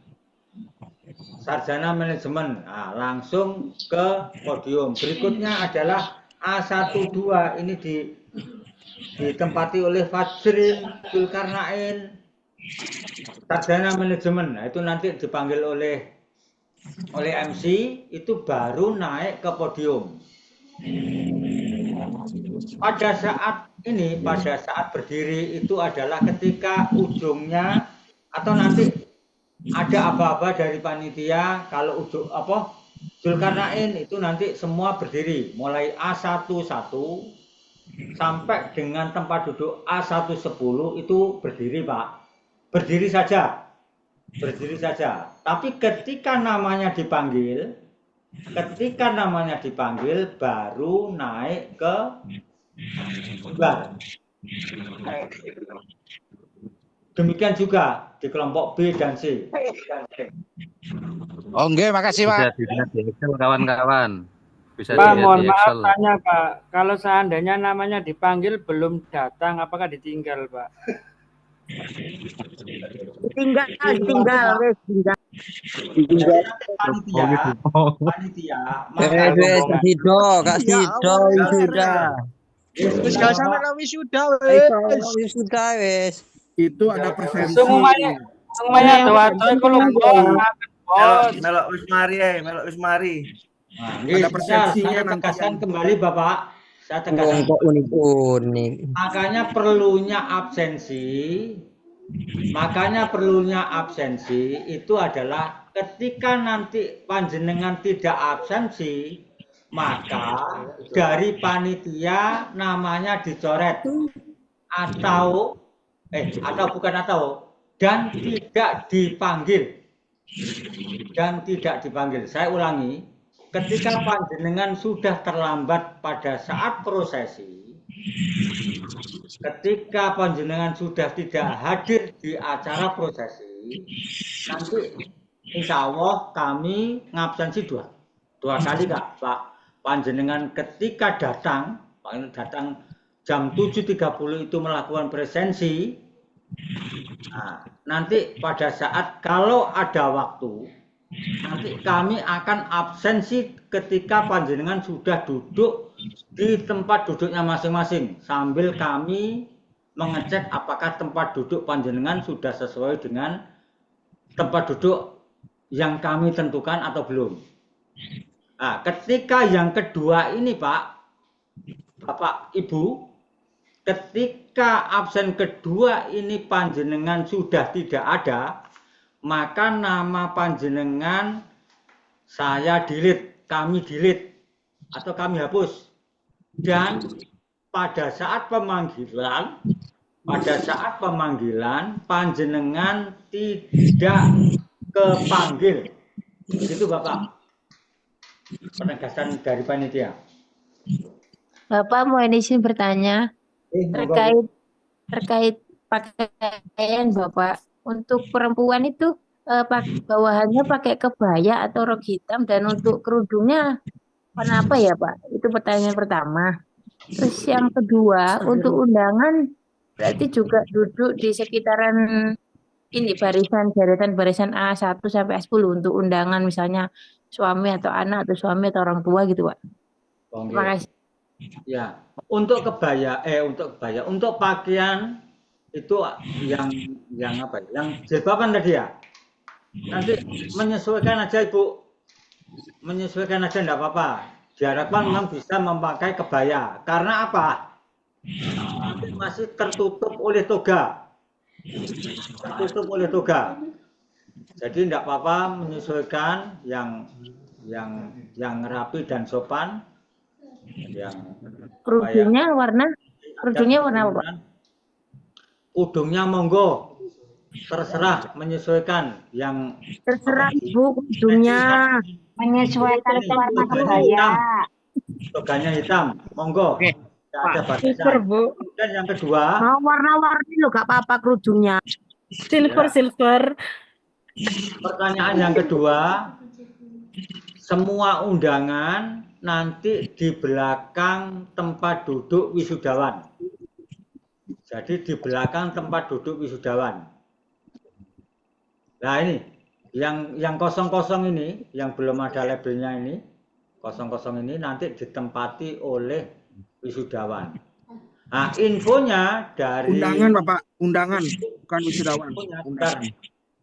sarjana manajemen, nah, langsung ke podium. Berikutnya adalah A12, ini ditempati oleh Fajrin Zulkarnain, sarjana manajemen. Nah, itu nanti dipanggil oleh MC, itu baru naik ke podium. Pada saat berdiri itu adalah ketika ujungnya atau nanti ada apa-apa dari panitia, kalau ujung Zulkarnain itu nanti semua berdiri, mulai A11 sampai dengan tempat duduk A110 itu berdiri Pak, berdiri saja. Tapi ketika namanya dipanggil baru naik ke mimbar. Demikian juga di kelompok B dan C. Oh enggak, makasih Pak. Bisa dilihat di Excel kawan-kawan. Bisa Pak, dilihat mohon di maaf Excel. tanya Pak, kalau seandainya namanya dipanggil belum datang, apakah ditinggal Pak? Tinggal. Panitia. Kak Sido sudah. Wis gak sampe lo wisuda wis. Itu ada presensi. Semuanya tuh kalau melok wis mari. Ada persepsinya saya tegaskan kembali Bapak. Saya tegaskan. Unik. Makanya perlunya absensi itu adalah ketika nanti panjenengan tidak absensi, maka dari panitia namanya dicoret dan tidak dipanggil. Saya ulangi, ketika panjenengan sudah terlambat pada saat prosesi, ketika panjenengan sudah tidak hadir di acara prosesi, nanti insya Allah kami ngabsensi dua kali Pak. Panjenengan ketika datang jam 7.30 itu melakukan presensi. Nah, nanti pada saat kalau ada waktu, nanti kami akan absensi ketika panjenengan sudah duduk di tempat duduknya masing-masing, sambil kami mengecek apakah tempat duduk panjenengan sudah sesuai dengan tempat duduk yang kami tentukan atau belum. Nah, ketika yang kedua ini Bapak Ibu, ketika absen kedua ini panjenengan sudah tidak ada, maka nama panjenengan kami delete atau kami hapus. Dan pada saat pemanggilan panjenengan tidak kepanggil. Itu Bapak. Penegasan dari panitia. Bapak mohon izin bertanya terkait pakaian Bapak. Untuk perempuan itu bawahannya pakai kebaya atau rok hitam, dan untuk kerudungnya warna apa ya Pak? Itu pertanyaan pertama. Terus yang kedua, untuk undangan berarti juga duduk di sekitaran ini barisan A1 sampai A10 untuk undangan, misalnya suami atau anak atau suami atau orang tua gitu Pak. Terima kasih. Ya, untuk pakaian itu yang apa? Yang jilbaban tadi ya. Nanti menyesuaikan aja Ibu. Menyesuaikan aja enggak apa-apa. Diharapkan memang bisa memakai kebaya. Karena apa? Nanti masih tertutup oleh toga. Jadi enggak apa-apa menyesuaikan yang rapi dan sopan. Kerudungnya warna apa Pak? Udungnya monggo, terserah menyesuaikan yang terserah Ibu, udungnya menyesuaikan warna kebaya. Toganya hitam, monggo. Tidak ada batasan. Dan yang kedua, warna-warni lo gak apa-apa kerudungnya. Silver. Pertanyaan yang kedua, semua undangan nanti di belakang tempat duduk wisudawan. Jadi di belakang tempat duduk wisudawan. Nah ini, yang kosong-kosong ini, yang belum ada labelnya ini, kosong-kosong ini nanti ditempati oleh wisudawan. Nah infonya dari... Undangan Bapak, undangan, bukan wisudawan.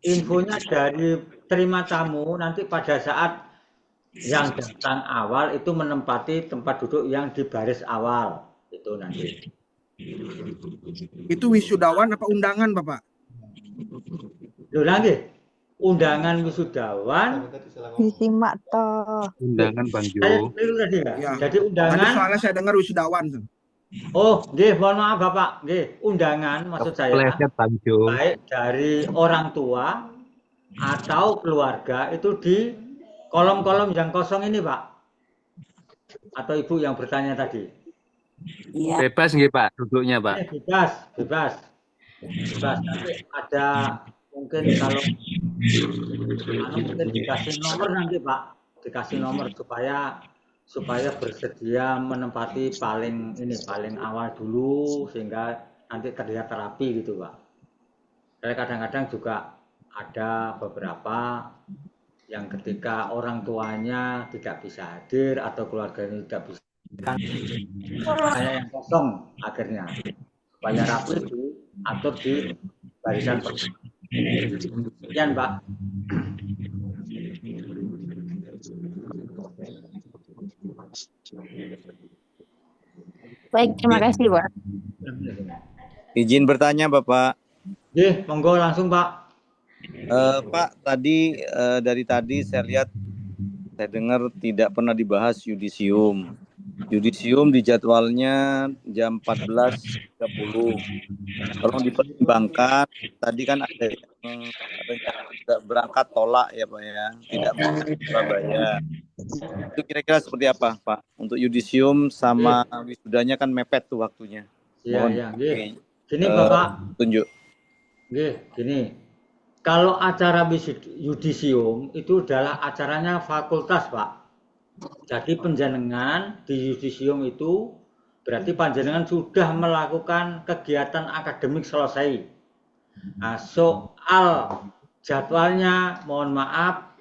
Infonya dari terima tamu nanti pada saat yang datang awal itu menempati tempat duduk yang di baris awal. Itu nanti. Itu wisudawan apa undangan Bapak? Loh lagi, undangan wisudawan. Disimak toh. Undangan Bang Jo. Tadi ya. Ya. Jadi undangan. Tadi soalnya saya dengar wisudawan. Oh, nggih, mohon maaf Bapak. Nggih, undangan maksud saya. Bang Jo. Baik dari orang tua atau keluarga itu di kolom-kolom yang kosong ini, Pak. Atau Ibu yang bertanya tadi. Ya. Bebas nggih Pak duduknya Pak? Bebas. Nanti ada mungkin kalau mungkin dikasih nomor nanti Pak, dikasih nomor supaya bersedia menempati paling awal dulu sehingga nanti terlihat rapi gitu Pak. Karena kadang-kadang juga ada beberapa yang ketika orang tuanya tidak bisa hadir atau keluarganya tidak bisa, kan kayak yang kosong akhirnya supaya rapi diatur di barisan pertama. Sekian Pak. Baik, terima kasih Pak. Izin bertanya Bapak. Monggo langsung Pak. Pak, tadi dari tadi saya dengar tidak pernah dibahas yudisium. Yudisium di jadwalnya jam 14.30. Tolong dipertimbangkan. Tadi kan ada yang tidak berangkat tolak ya Pak ya, tidak mau ke Surabaya. Itu kira-kira seperti apa Pak? Untuk yudisium sama wisudanya kan mepet tuh waktunya. Iya. Gini Bapak. Tunjuk. Gini. Kalau acara yudisium itu adalah acaranya fakultas Pak. Jadi panjenengan di yudisium itu berarti panjenengan sudah melakukan kegiatan akademik selesai. Nah, soal jadwalnya mohon maaf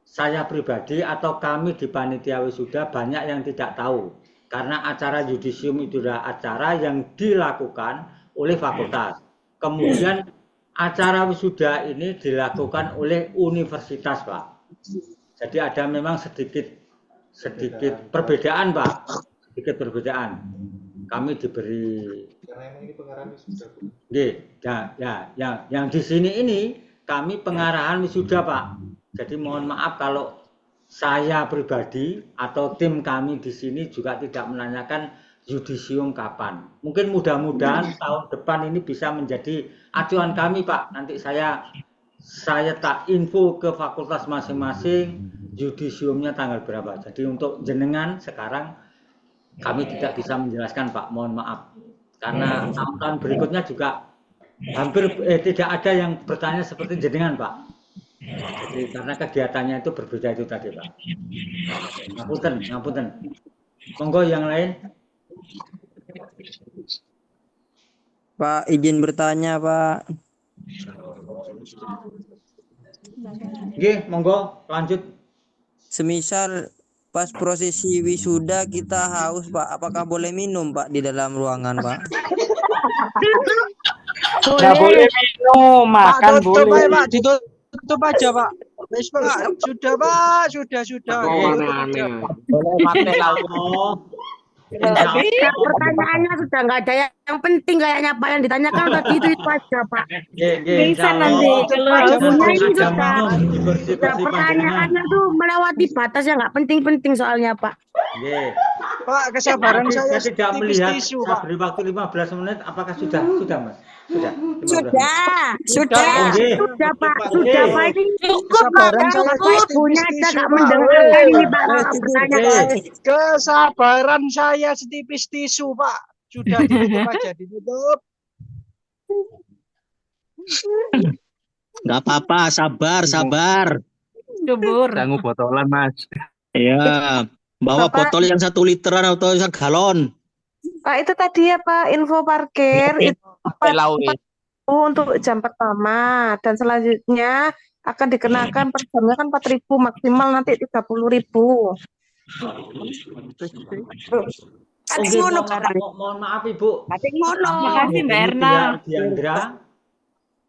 saya pribadi atau kami di panitia wisuda banyak yang tidak tahu. Karena acara yudisium itu adalah acara yang dilakukan oleh fakultas. Kemudian acara wisuda ini dilakukan oleh universitas Pak. Jadi ada memang sedikit perbedaan Pak, sedikit perbedaan. Kami diberi. Yang di sini ini kami pengarahan wisuda Pak. Jadi mohon maaf kalau saya pribadi atau tim kami di sini juga tidak menanyakan yudisium kapan. Mungkin mudah-mudahan tahun depan ini bisa menjadi acuan kami, Pak. Nanti saya tak info ke fakultas masing-masing yudisiumnya tanggal berapa. Jadi untuk jenengan sekarang kami tidak bisa menjelaskan, Pak. Mohon maaf. Karena tahun-tahun berikutnya juga hampir tidak ada yang bertanya seperti jenengan, Pak. Jadi karena kegiatannya itu berbeda itu tadi, Pak. Ngapunten. Monggo yang lain. Pak, izin bertanya, Pak. Oke, monggo lanjut. Semisal pas prosesi wisuda kita haus, Pak, apakah boleh minum, Pak, di dalam ruangan, Pak? Nggak boleh minum, makan Pak, tutup boleh. aja, Pak, ditutup aja, Pak. Wis, Pak, sudah, Pak, sudah. Boleh pakai lalu. Pertanyaannya sudah nggak ada yang penting kayaknya Pak, yang ditanyakan tadi itu aja Pak. Bisa nanti kalau Jawabannya ini sudah pertanyaannya tuh melewati batas yang nggak penting-penting soalnya Pak. Pak, kesabaran saya tidak tipis melihat. tisu, Saya Pak. beri waktu 15 menit. Apakah sudah, Mas? Sudah. 15 menit. Sudah Pak. Sudah Pak, ini cukup Pak. Kesabaran saya Punya tipis aja tisu, nggak Pak. mendengarkan ini Pak. Pertanyaan. Kesabaran saya setipis tisu, Pak. Sudah ditutup aja, ditutup. Nggak apa-apa, sabar. Subur. Sanggup botolan, Mas. Ya, bawa Bapak. botol yang 1 literan atau 1 galon. Pak, itu tadi ya Pak, info parkir itu untuk jam pertama dan selanjutnya akan dikenakan per jamnya kan 4.000, maksimal nanti 30.000. Mohon maaf Ibu. Makasih Mbak Erna. Diandra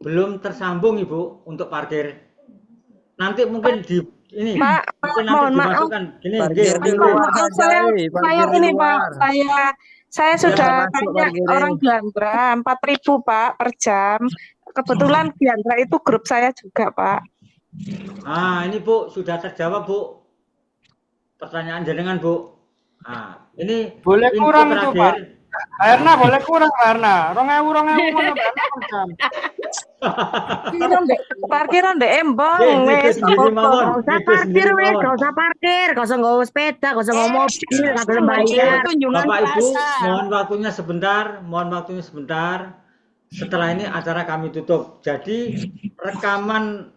belum tersambung Ibu untuk parkir. Nanti mungkin di ini Pak, mungkin nanti mohon maaf. dimasukkan gini. Parkir di luar saja, Saya ini Pak, saya sudah tanya orang Diandra 4.000 Pak per jam. Kebetulan Diandra itu grup saya juga Pak. Ini Bu sudah terjawab Bu. Pertanyaan jenengan Bu. Ini Boleh info kurang itu, Pak. terakhir. Erna boleh kurang, Erna. 2.000 mana per jam. Parkiran deh embong wes. Gak usah parkir, gak usah nggawa sepeda, gak usah nggawa mobil, gak usah bayar. Bapak Ibu, mohon waktunya sebentar. Setelah ini acara kami tutup. Jadi rekaman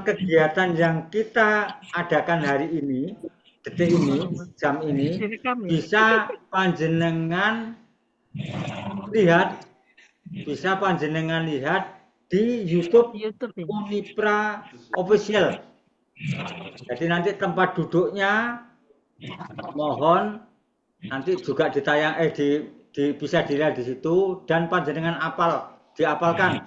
kegiatan yang kita adakan hari ini, detik ini, jam ini, bisa panjenengan lihat di YouTube Unipra Official. Jadi nanti tempat duduknya mohon nanti juga bisa dilihat di situ dan panjenengan diapalkan.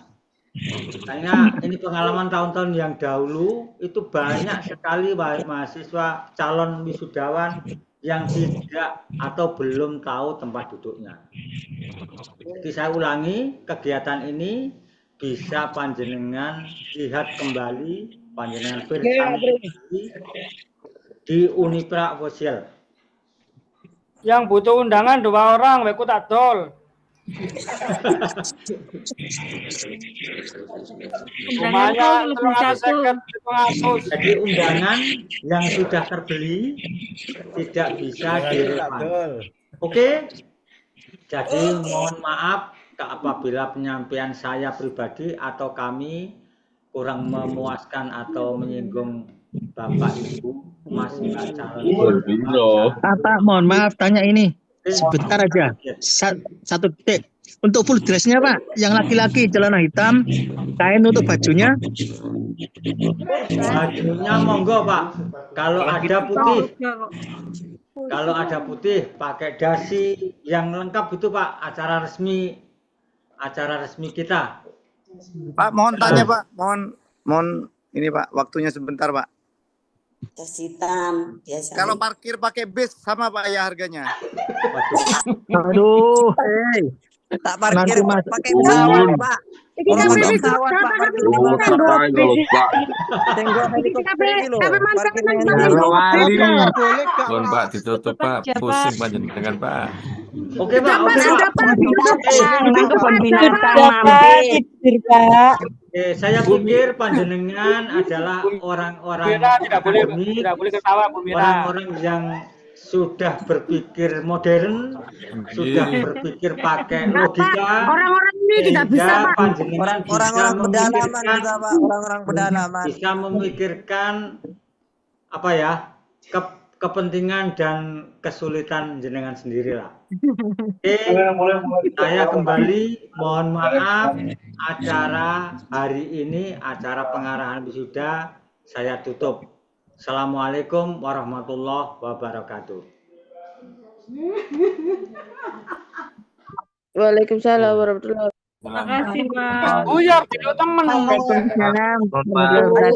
Karena ini pengalaman tahun-tahun yang dahulu itu banyak sekali mahasiswa calon wisudawan yang tidak atau belum tahu tempat duduknya. Jadi saya ulangi, kegiatan ini bisa panjenengan lihat kembali, panjenengan di Unipra Official. Yang butuh undangan 2 orang, weku tak dol. Jadi undangan yang sudah terbeli tidak bisa direfund. Oke? Jadi mohon maaf apabila penyampaian saya pribadi atau kami kurang memuaskan atau menyinggung Bapak Ibu masih calon. Pak, mohon maaf tanya ini. Sebentar aja. 1 detik. Untuk full dressnya Pak, yang laki-laki celana hitam, kain untuk bajunya. Bajunya monggo Pak. Kalau ada putih, pakai dasi yang lengkap itu Pak. Acara resmi kita. Pak, mohon tanya Pak, mohon ini Pak, waktunya sebentar Pak. Tas hitam biasa. Kalau parkir pakai bis sama Pak ya harganya? Aduh. Tak parkir pakai pesawat, Pak. Pesawat, Pak. Parkir di luar. Tengok helikopter ini loh. Parkirnya Mohon Pak ditutup Pak, pusing panjenengan Pak. Oke Pak, oke Sudah Pak. Oke, saya pikir panjenengan adalah orang-orang tidak boleh ketawa, Bu Mira. orang-orang yang sudah berpikir modern, sudah berpikir pakai logika. Orang-orang ini tidak bisa, Pak. Panjenengan Orang-orang pedalaman juga, Pak. Orang-orang pedalaman. Bisa memikirkan apa ya? Kepentingan dan kesulitan jenengan sendirilah. Oke, saya kembali mohon maaf acara hari ini, acara pengarahan wisuda saya tutup. Assalamualaikum warahmatullahi wabarakatuh. Waalaikumsalam warahmatullahi wabarakatuh. Terima kasih, Pak. Buyar, video temen. Waalaikumsalam warahmatullahi wabarakatuh.